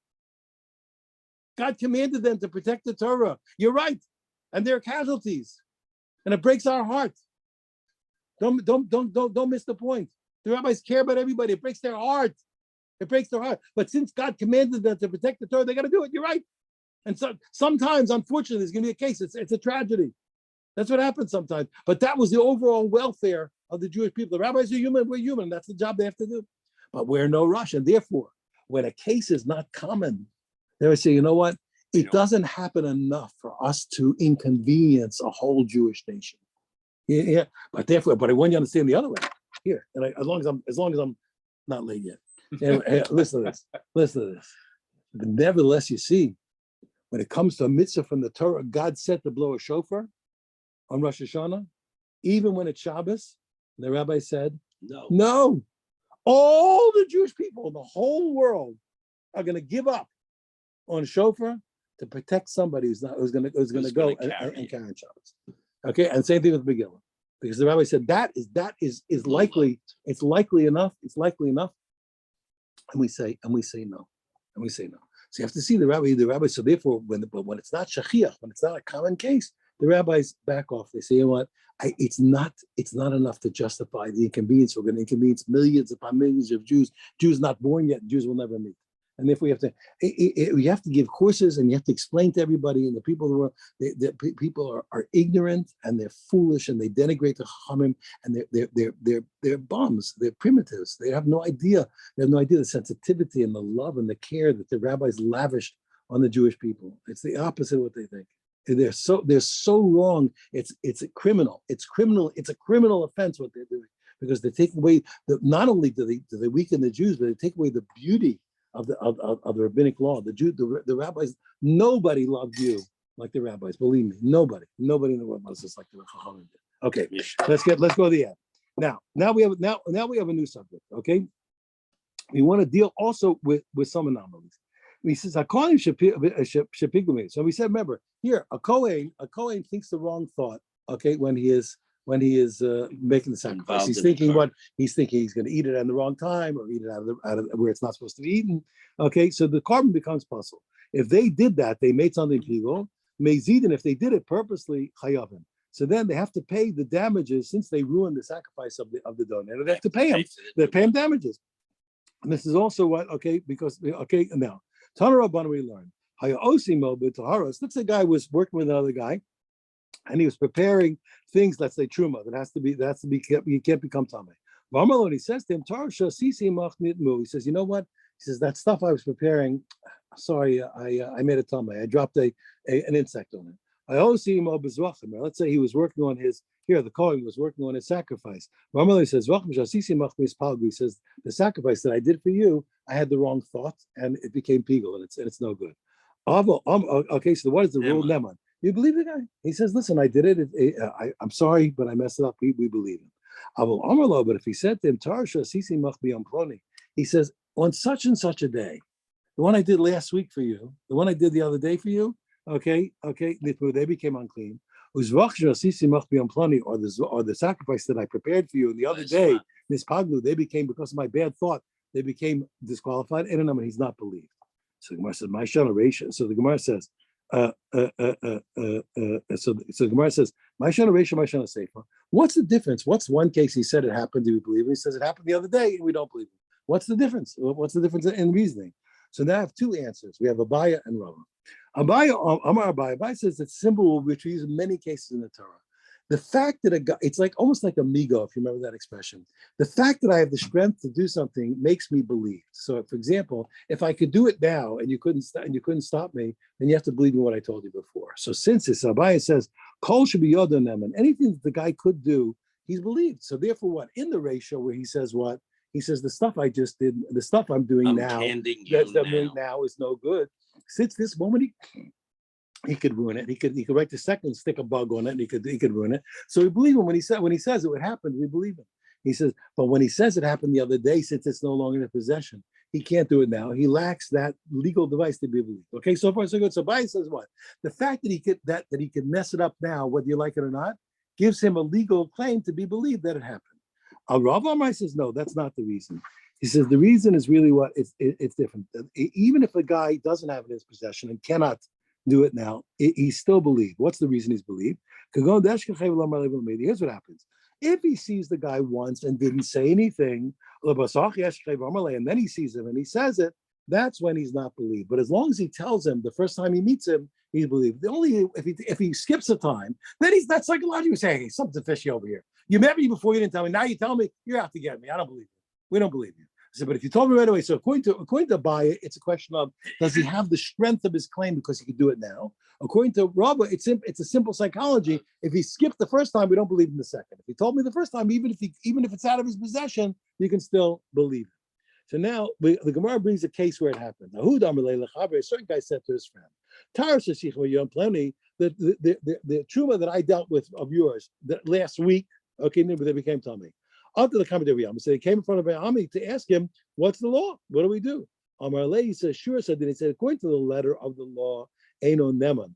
God commanded them to protect the Torah. You're right, and they're casualties, and it breaks our heart. Don't miss the point. The rabbis care about everybody. It breaks their heart. It breaks their heart. But since God commanded them to protect the Torah, they got to do it. You're right. And so sometimes, unfortunately, there's going to be a case. It's a tragedy. That's what happens sometimes. But that was the overall welfare of the Jewish people. The rabbis are human. We're human. That's the job they have to do. But we're in no rush. And therefore, when a case is not common, they would say, you know what? It doesn't happen enough for us to inconvenience a whole Jewish nation. Yeah. But I want you to understand the other way. Here, and as long as I'm not late yet. Hey, listen to this. But nevertheless, you see, when it comes to a mitzvah from the Torah, God said to blow a shofar on Rosh Hashanah, even when it's Shabbos. The rabbi said, no. All the Jewish people in the whole world are going to give up on shofar to protect somebody who's going to go and carry on Shabbos. Okay, and same thing with Megillah. Because the rabbi said that is likely. It's likely enough. And we say no. So you have to see the rabbi. So therefore, when it's not shachiach, when it's not a common case, the rabbis back off. They say, you know what? It's not enough to justify the inconvenience. We're going to inconvenience millions upon millions of Jews not born yet. Jews will never meet. And if we have to, you have to give courses, and you have to explain to everybody, and the people in the world, the people are ignorant, and they're foolish, and they denigrate the Chachamim, and they're bums, they're primitives. They have no idea. They have no idea the sensitivity and the love and the care that the rabbis lavished on the Jewish people. It's the opposite of what they think. They're so wrong. It's a criminal. It's a criminal offense what they're doing, because they take away not only do they weaken the Jews, but they take away the beauty of the rabbinic law. The rabbis, nobody loved you like the rabbis. Believe me, nobody in the world loves us like the Chachamim did. Okay, let's go to the end. Now we have a new subject. Okay, we want to deal also with some anomalies. He says, according to Shapigumi. So we said, remember here, a Kohen thinks the wrong thought. Okay, when he is making the sacrifice, he's thinking he's going to eat it at the wrong time, or eat it out of where it's not supposed to be eaten. Okay, so the carbon becomes puzzle. If they did that, they made something legal. Mezidin, if they did it purposely, chayavim. So then they have to pay the damages, since they ruined the sacrifice of the donor. They have to pay him. They pay him damages. And this is also what now Tana Rabban we learned. Let's say a guy was working with another guy, and he was preparing things, let's say truma, that has to be kept, you can't become tamei. V'amalon, he says to him, he says, you know what? He says, that stuff I was preparing, sorry, I made a tamei. I dropped an insect on it. Let's say he was working on the Kohen was working on his sacrifice. He says, he says, the sacrifice that I did for you, I had the wrong thought, and it became pigul, and it's no good. Okay, so what is the rule? Neman. You believe the guy? He says, listen, I did it. I'm sorry, but I messed it up. We believe him. But if he said to him, he says, on such and such a day, the one I did last week for you, the one I did the other day for you, okay, they became unclean. Or the sacrifice that I prepared for you the other day This Paglu, they became, because of my bad thought, they became disqualified, and he's not believed. So the Gemara says, my generation. So the Gemara says, so the Gemara says, my generation, my sefer. What's the difference? What's one case he said it happened, do we believe him? He says it happened the other day, and we don't believe him. What's the difference? What's the difference in reasoning? So now I have two answers. We have Abaya and Rava. Abaya says it's simple, which we use in many cases in the Torah. The fact that a guy, it's like almost like amigo, if you remember that expression. The fact that I have the strength to do something makes me believe. So, for example, if I could do it now and you couldn't stop me, then you have to believe in what I told you before. So, since it's Abaya says, Kol should be Yodon, and anything that the guy could do, he's believed. So, therefore, what in the ratio where he says what? He says the stuff I just did, the stuff I'm doing now is no good. Since this moment he could ruin it. He could write the second, stick a bug on it, and he could ruin it. So we believe him when he says it would happen. We believe him. He says, but when he says it happened the other day, since it's no longer in his possession, he can't do it now. He lacks that legal device to be believed. Okay, so far so good. So Bai says what? The fact that he could mess it up now, whether you like it or not, gives him a legal claim to be believed that it happened. Rav Amar says no, that's not the reason. He says the reason is really what it's different. Even if a guy doesn't have it in his possession and cannot do it now, he's still believed. What's the reason he's believed? Here's what happens. If he sees the guy once and didn't say anything, and then he sees him and he says it, that's when he's not believed. But as long as he tells him the first time he meets him, he's believed. The only if he skips a time, then that's psychologically saying, hey, something's fishy over here. You met me before, you didn't tell me. Now you tell me, you're out to get me. I don't believe you. We don't believe you. I said, but if you told me right away, so according to Abaye, it's a question of, does he have the strength of his claim because he could do it now? According to Rabba, it's a simple psychology. If he skipped the first time, we don't believe him the second. If he told me the first time, even if it's out of his possession, you can still believe it. So now the Gemara brings a case where it happened. A certain guy said to his friend, the truma that I dealt with of yours that last week, okay, they became tummy. After the comment of Yom, so they came in front of Ami to ask him, what's the law? What do we do? Amar he says, sure, said that he said, according to the letter of the law, Eino Neman,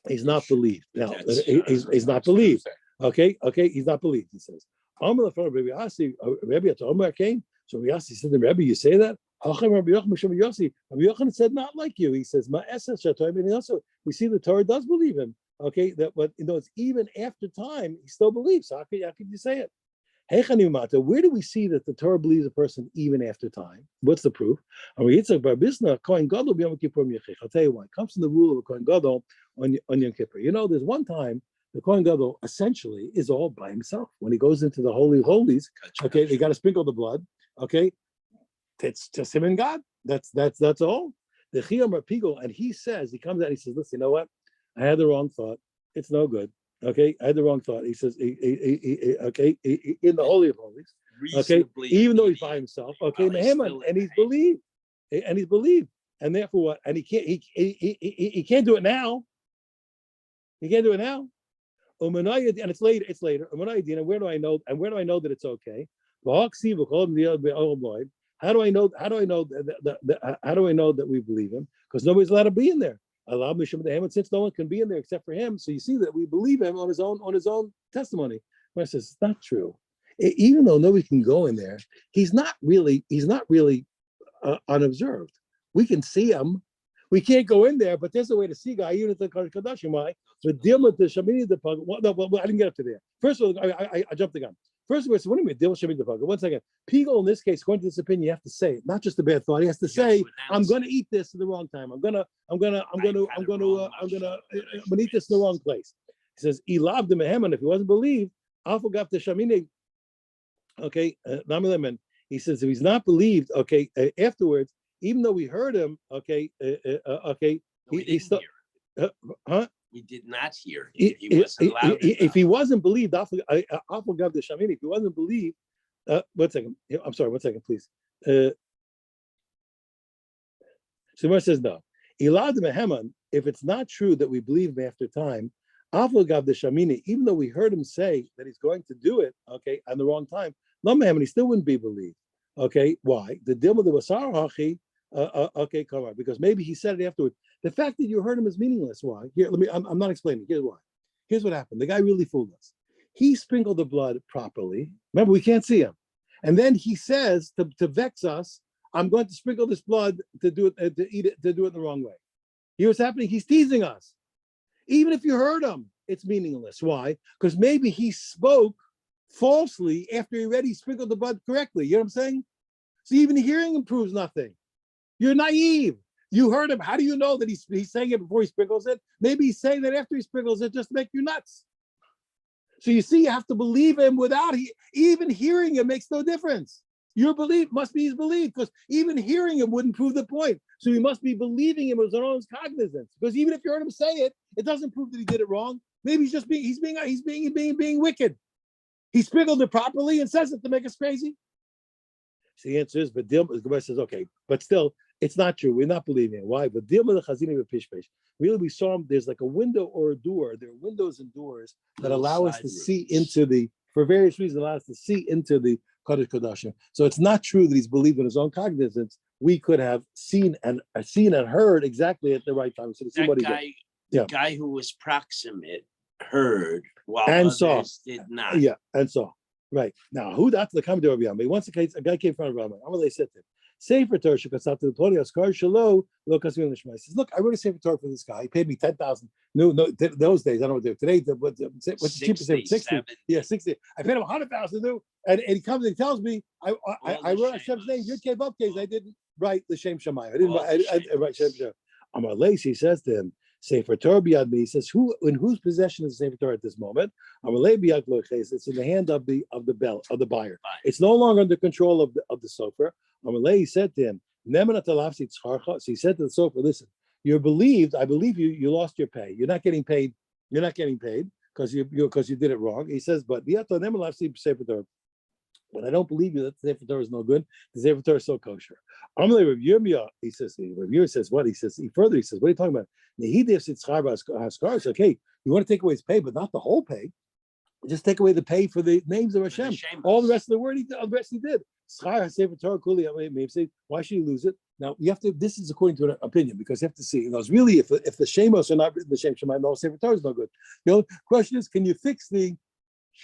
he's not believed. Now, he's not believed. Okay, he's not believed, he says. Amar Rabbi Yasi came. So Rabbi Yasi said to Rabbi, you say that? Rabbi Yochanan said, not like you. He says, we see the Torah does believe him. Okay, but it's even after time, he still believes. So how could you say it? Where do we see that the Torah believes a person even after time? What's the proof? I'll tell you why. It comes from the rule of a Kohen Gadol on Yom Kippur. There's one time the Kohen Gadol essentially is all by himself. When he goes into the Holy of Holies, okay, they got to sprinkle the blood. Okay, it's just him and God. That's all. The Chiyam Pigel, and he comes out, he says, listen, you know what? I had the wrong thought. It's no good. Okay, I had the wrong thought. He says, in the Holy of Holies, okay, even though he's by himself, okay, and he's believed, and therefore what? And he can't do it now. He can't do it now. And it's later. And where do I know? And where do I know that it's okay? How do I know? How do I know that we believe him? Because nobody's allowed to be in there. And since no one can be in there except for him, so you see that we believe him on his own testimony. But I says it's not true. Even though nobody can go in there, he's not really unobserved. We can see him. We can't go in there, but there's a way to see guy even at the Kadashim. Why? But deal with the Shamini the Pug. No, I didn't get up to there. First of all, I jumped the gun. First of all, so what do you mean deal with Shamini the Pug? 1 second. Pigel in this case, according to this opinion, you have to say it, not just a bad thought. He has to say, "I'm going to eat this at the wrong time. I'm going to eat this in the wrong place." He says, "Elav de meheman." If he wasn't believed, Alfagav the Shamini. Okay, he says if he's not believed, okay, afterwards. Even though we heard him, okay, he still, We did not hear him. He wasn't allowed. If he wasn't believed, I forgot the Shamini. If he wasn't believed, 1 second. I'm sorry. 1 second, please. Shemar says no. Elad meheman. If it's not true that we believe him after time, Afagav the Shamini. Even though we heard him say that he's going to do it, okay, on the wrong time, no meheman, he still wouldn't be believed. Okay, why? The deal with the Basar Hachi. Okay, come on, because maybe he said it afterwards. The fact that you heard him is meaningless. Why? Here, I'm not explaining. Here's why. Here's what happened. The guy really fooled us. He sprinkled the blood properly. Remember, we can't see him. And then he says to vex us, I'm going to sprinkle this blood to do it, to eat it, to do it the wrong way. You know what's happening? He's teasing us. Even if you heard him, it's meaningless. Why? Because maybe he spoke falsely after he already sprinkled the blood correctly. You know what I'm saying? So even hearing him proves nothing. You're naive. You heard him. How do you know that he's saying it before he sprinkles it? Maybe he's saying that after he sprinkles it just to make you nuts. So you see, you have to believe him without even hearing him makes no difference. Your belief must be his belief, because even hearing him wouldn't prove the point. So you must be believing him with his own cognizance. Because even if you heard him say it, it doesn't prove that he did it wrong. Maybe he's just being wicked. He sprinkled it properly and says it to make us crazy. So the answer is, but the Gemara says, okay, but still, it's not true. We're not believing it. Why? But really, we saw him. There's like a window or a door. There are windows and doors that allow us to see into the, for various reasons, allow us to see into the Kodesh Kodashim. So it's not true that he's believed in his own cognizance. We could have seen and heard exactly at the right time. So see what the guy who was proximate heard while and others saw. did not. Yeah, and saw. Right. Now, who that's the coming to Rabbi Yami? Once a guy came in front of Rabbi Amalei said to him, Sefer Torah shekasat to the Poli Askar Shalo Lo Kasvin Lishma. He says, look, I wrote a Sefer Torah for this guy. He paid me 10,000. No, those days I don't know what they do. Today, what's the cheapest? 60. Yeah, 60. I paid him 100,000 new, and he comes and he tells me I wrote Hashem's name. Yud Kei Vav Kei. I didn't write L'Shem Shamayim. I didn't write Shem Shamayim. Amalei, he says to him, Sefer Torah biyad me. He says, in whose possession is the Sefer Torah at this moment? It's in the hand of the buyer. It's no longer under control of the sofer. Amalei said to him, so he said to the sofer, listen, you're believed. I believe you. You lost your pay. You're not getting paid. You're not getting paid because you did it wrong. He says, but but I don't believe you that the Sefer Torah is no good. The Sefer Torah is so kosher. Amalei Rav Yirmiyah, he says, Rav Yirmiyah says what? He says, what are you talking about? It's like, hey, you want to take away his pay, but not the whole pay. Just take away the pay for the names of Hashem. All the rest of the word, the rest he did. Why should you lose it? Now you have to. This is according to an opinion, because you have to see. It's really if the shemos are not written the Shem Shemaim, the whole Sefer Torah is no good. The question is, can you fix the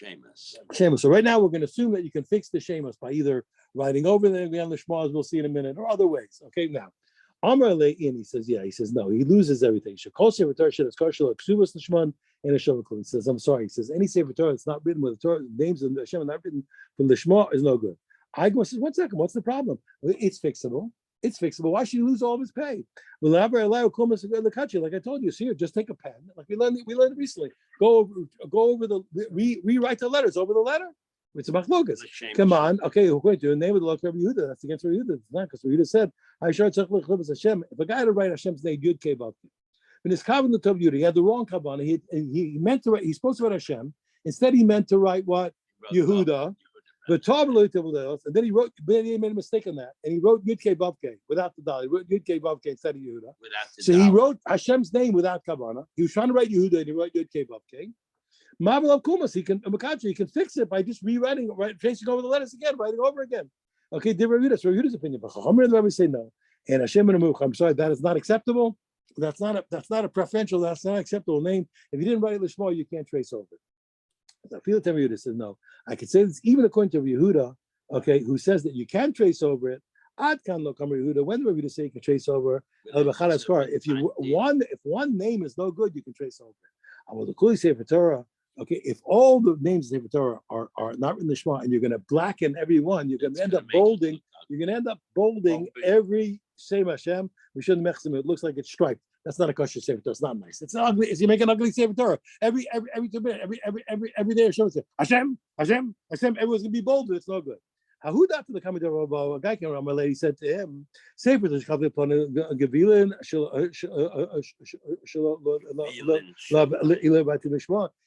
Shemos? So right now we're going to assume that you can fix the Shemos by either writing over the Lishma, as we'll see in a minute, or other ways. Okay, now Amar Le'in, he says, yeah, he says no, he loses everything. Shekol Sefer Torah she'es kosher l'ksuvas l'shman and a shavakul. He says, I'm sorry. He says any Sefer Torah that's not written with the Torah names of Hashem and not written from the Shema is no good. I go, says, 1 second, what's the problem? It's fixable. It's fixable. Why should he lose all of his pay? Like I told you, see, just take a pen. Like we learned it recently. Go over rewrite the letters over the letter. It's a machlokas. Come on, okay. According to the name of the Lord Rabbi Yehuda, that's against Rabbi Yehuda. It's not, because Rabbi Yehuda said, Hashem. If a guy had to write Hashem's name, Yud Kei Vav Kei. When his kavan the Tov Yehuda, he had the wrong kavan. He meant to write. He's supposed to write Hashem. Instead, he meant to write what? Yehuda. The Tov, and then he made a mistake on that, and he wrote Yud Kei Vav Kei without the dal. He wrote Yud Kei Vav Kei instead of Yehuda. So he wrote Hashem's name without kavana. He was trying to write Yehuda, and he wrote Yud Kei Vav Kei. Mavel of Kumas, he can fix it by just rewriting, tracing over the letters again, writing over again. Okay, did Rabbi Yehuda's opinion, but Chachamim and the Rabbi say no. And Hashem and Amuch, I'm sorry, that is not acceptable. That's not a preferential. That's not an acceptable name. If you didn't write it Lishma, you can't trace over it. So Rabbi Yehuda says no. I can say this even according to Rabbi Yehuda, okay, who says that you can trace over it. Ad kan lo kam Rabbi Yehuda. When the Rabbi Yehuda say you can trace over if one name is no good, you can trace over it. I will the Sefer Torah. Okay, if all the names of the Torah are not in the Shema, and you're going to blacken every one, you're going to end up bolding. You're going to end up bolding every Shem Hashem. We shouldn't mix them. It looks like it's striped. That's not a kosher Sefer Torah. It's not nice. It's ugly. You make an ugly Sefer Torah every 2 minutes, every day. Hashem. Everyone's going to be bolded. It's no good. Who to the coming of a guy came around, my lady said to him, Sefer Torah upon Gavilin.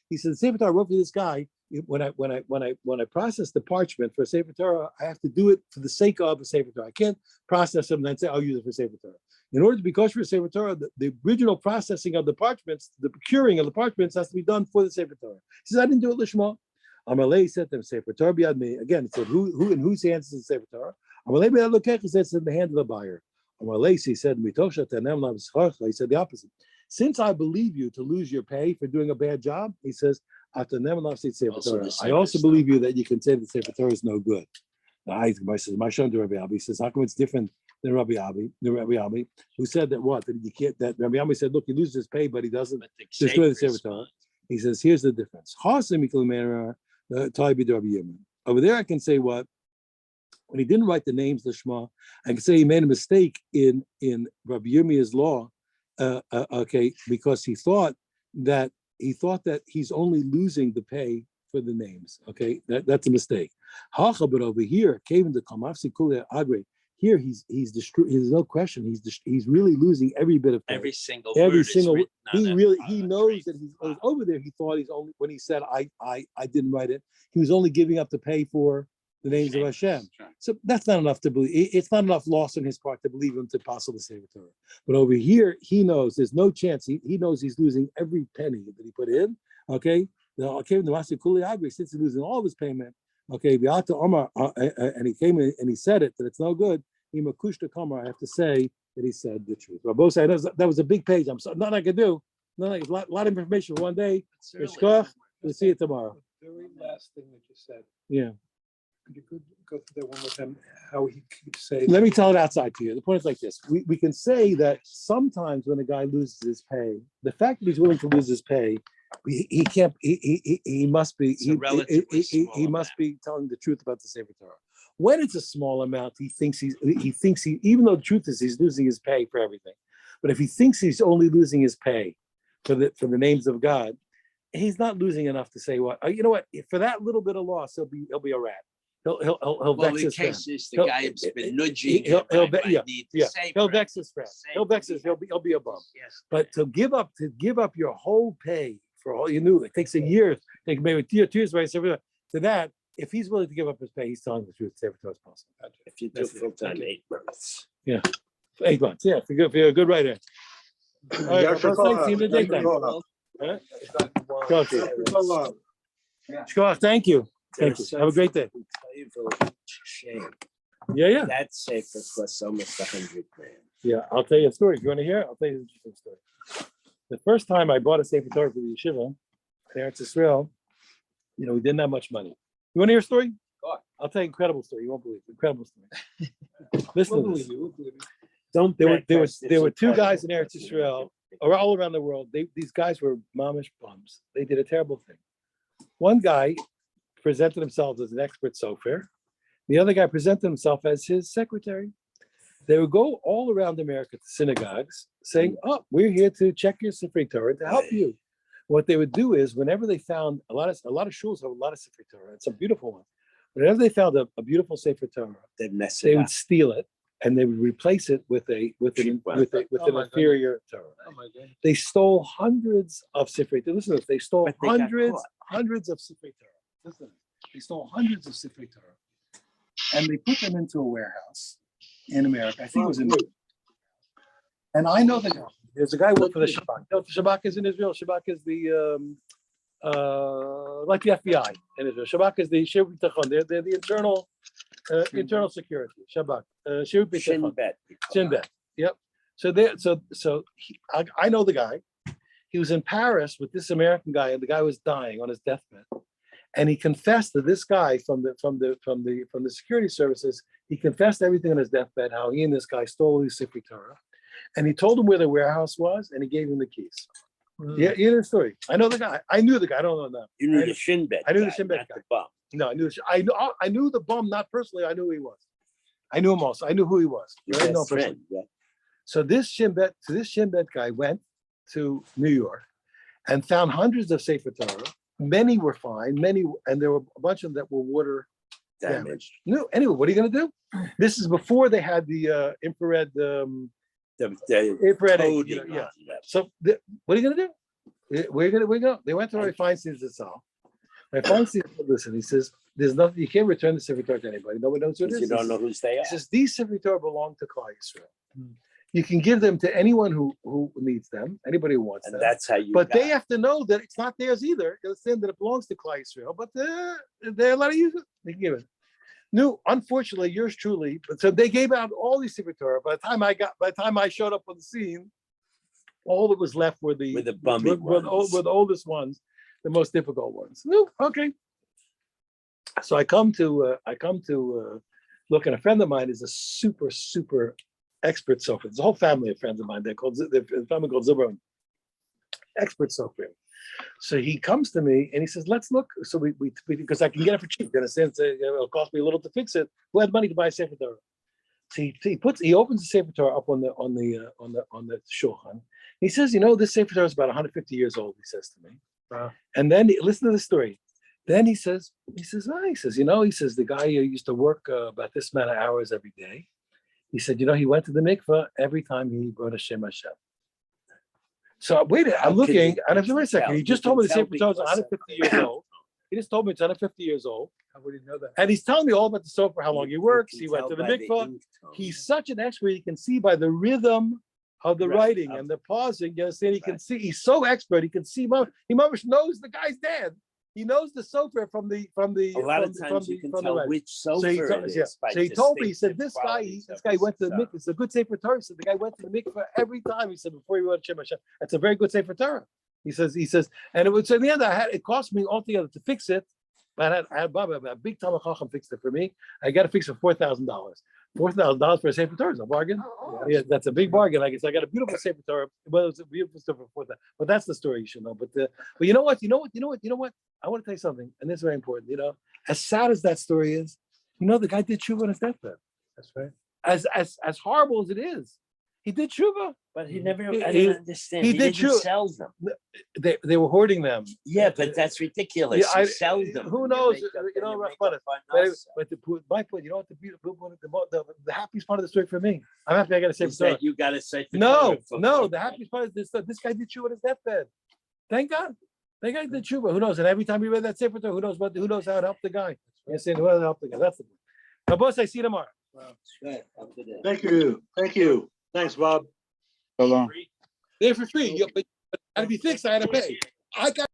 He said, Sefer Torah, I wrote for this guy. When I process the parchment for Sefer Torah, I have to do it for the sake of a Sefer Torah. I can't process them and then say I'll use it for Sefer Torah. In order to be kosher for Sefer Torah, the original processing of the parchments, the procuring of the parchments, has to be done for the Sefer Torah. He says, I didn't do it lishma. Amalei said to him, Sefer Torah biyad me. Again, it said who in whose hands is the Sefer Torah? Amalei biyad lokech. He said it's in the hand of the buyer. Amalei, he said, he said the opposite. Since I believe you to lose your pay for doing a bad job, he says, I also believe you that you can say the Sefer Torah is no good. Gemara says, "My son to Rabbi Abi." He says, "How come it's different than Rabbi Abi?" The Rabbi Abi who said that what? That you can't. That Rabbi Abi said, "Look, he loses his pay, but he doesn't destroy the Sefer Torah." He says, "Here's the difference. Over there, I can say what." When he didn't write the names of the Shema, I can say he made a mistake in Rabbi Yirmiyah's law, okay, because he thought that he's only losing the pay for the names. Okay, that's a mistake. But over here, here he's destroyed. There's no question. He's really losing every bit of pay. Every single. He knows that he's over there. He thought he's only when he said I didn't write it. He was only giving up the pay for the names of Hashem. So that's not enough to believe. It's not enough loss on his part to believe him to possible the Sefer Torah. But over here, he knows there's no chance. He knows he's losing every penny that he put in. Okay, since he's losing all of his payment. Okay, and he came in and he said it that it's no good. I have to say that he said the truth. But both sides, that was a big page. I'm sorry, nothing I could do. A lot of information for one day. We'll see it tomorrow. The very last thing that you said. Yeah. You could go through that one more time, how he could say. Let me tell it outside to you. The point is like this. We can say that sometimes when a guy loses his pay, the fact that he's willing to lose his pay, he can't, he must be, he must be telling the truth about the Sefer Torah. When it's a small amount, he thinks even though the truth is he's losing his pay for everything. But if he thinks he's only losing his pay for the names of God, he's not losing enough to say what, you know what, for that little bit of loss, he'll be a rat. He'll vex his friend. The guy has been nudging. He'll vex his friend. He'll be a bum. Yes. But to give up your whole pay for all you knew, it takes a year, take maybe 2 years, right? To that, if he's willing to give up his pay, he's telling the truth. Every time it's possible. If you do full-time 8 months. Yeah, 8 months. Yeah, for a good writer. All right, see you in the daytime. Thank you. Thank you. Have a great day. Shame. Yeah. That safer costs almost $100,000. Yeah, I'll tell you a story. If you want to hear it, I'll tell you an interesting story. The first time I bought a Sefer Torah for the yeshiva, Eretz Israel, we didn't have much money. You want to hear a story? I'll tell you an incredible story. You won't believe it. Incredible story. Listen to this. There were 2 guys in Eretz Israel, or all around the world. These guys were mamish bums. They did a terrible thing. One guy presented himself as an expert sofer. The other guy presented himself as his secretary. They would go all around America to synagogues saying, "Oh, we're here to check your Sefer Torah to help you." What they would do is, whenever they found a lot of shuls have a lot of Sefer Torah, it's a beautiful one. Whenever they found a beautiful Sefer Torah, they would steal it and they would replace it with an inferior Torah. They stole hundreds of Sefer Torah. Listen to this. They stole hundreds of Sefer Torah. Listen, they stole hundreds of Sefer Torah, and they put them into a warehouse in America. I think it was in. And I know the guy. There's a guy who worked for the Shabak. The Shabak is in Israel. Shabak is the like the FBI in Israel. Shabak is the Shir B'Tachon. They're the internal security. Shabak. Shir B'Tachon. Shin Bet. Yep. So I know the guy. He was in Paris with this American guy, and the guy was dying on his deathbed. And he confessed to this guy from the security services. He confessed everything on his deathbed, how he and this guy stole his Sefer Torah. And he told him where the warehouse was, and he gave him the keys. Yeah, you know the story. I know the guy. I knew the guy. I don't know now. You knew the Shin Bet. I knew the Shin Bet guy. The bum. No, I knew the bum, not personally. I knew who he was. I knew him also. I knew who he was. Right? No, friend, yeah. So this Shin Bet guy went to New York and found hundreds of Sefer Torah. Many were fine. And there were a bunch of them that were water damaged. No, anyway, what are you going to do? This is before they had the infrared. Infrared. So what are you going to do? Where are we go? They went to Ray Feinstein's itself. Ray Feinstein said, "Listen," he says, "there's nothing. You can't return the Sefer Torah to anybody. Nobody knows who it is. You don't know who they are." He says these Sefer Torah belong to Klal Yisrael. You can give them to anyone who needs them, anybody who wants them. That's how you. But they have to know that it's not theirs either. They understand that it belongs to Klal Yisrael, but they're allowed to use it. They can give it. No, unfortunately, yours truly. But so they gave out all these Sefer Torah. By the time I showed up on the scene, all that was left were the oldest ones, the most difficult ones. No, okay. So I come to look, and a friend of mine is a super, super expert sofer. There's a whole family of friends of mine. The family called Zubron, expert sofer. So he comes to me and he says, let's look. So we because I can get it for cheap. You understand? So, it'll cost me a little to fix it. Who had money to buy a Sefer Torah? So he opens the Sefer Torah up on the shulchan. He says, this Sefer Torah is about 150 years old, he says to me. Wow. And then listen to the story. Then he says, the guy used to work about this amount of hours every day. He said, he went to the mikveh every time he brought a Shem Hashem. So I'm looking, and wait a second, he just told me the Sefer Torah is 150 years old. He just told me it's 150 years old. How would he know that? And he's telling me all about the sofer, how long he works. He went to the mikveh. He's such an expert. He can see by the rhythm of the writing and the pausing. You understand? He can see. He's so expert. He can see. He knows the guy's dead. He knows the sofer from the. A lot of times you can tell which sofer it is. So he told me. He said this guy went to the mikveh. It's a good sefer Torah. So the guy went to the mikveh every time. He said before he went to Shem Hashem. That's a very good sefer Torah. He says, and it was in the end. It cost me altogether to fix it. But I had Baba, a big Talmud Chacham fixed it for me. I got to fix it for $4,000. $4,000 for a Sefer Torah is a bargain. Yeah, that's a big bargain. I guess I got a beautiful Sefer Torah. Well, it's a beautiful stuff for $4,000. But that's the story you should know. But you know what? I want to tell you something, and this is very important. As sad as that story is, the guy did tshuva on his deathbed. That's right. As horrible as it is, he did tshuva. But he never. I didn't understand. He didn't sell them. They were hoarding them. Yeah, but that's ridiculous. Yeah, sell them. Who knows? But my point, what the beautiful, the happiest part of the story for me. I'm happy I got to say that you got to say. No. The happiest part is this guy did tshuva on his deathbed. Thank God. That guy did tshuva. Who knows? And every time he read that Sefer Torah, who knows how it helped the guy? You're saying who helped the guy? That's the point. Now, boss, I see you tomorrow. Thank you. Thanks, Bob. So long. There for free. But I had to be fixed. I had to pay. I got.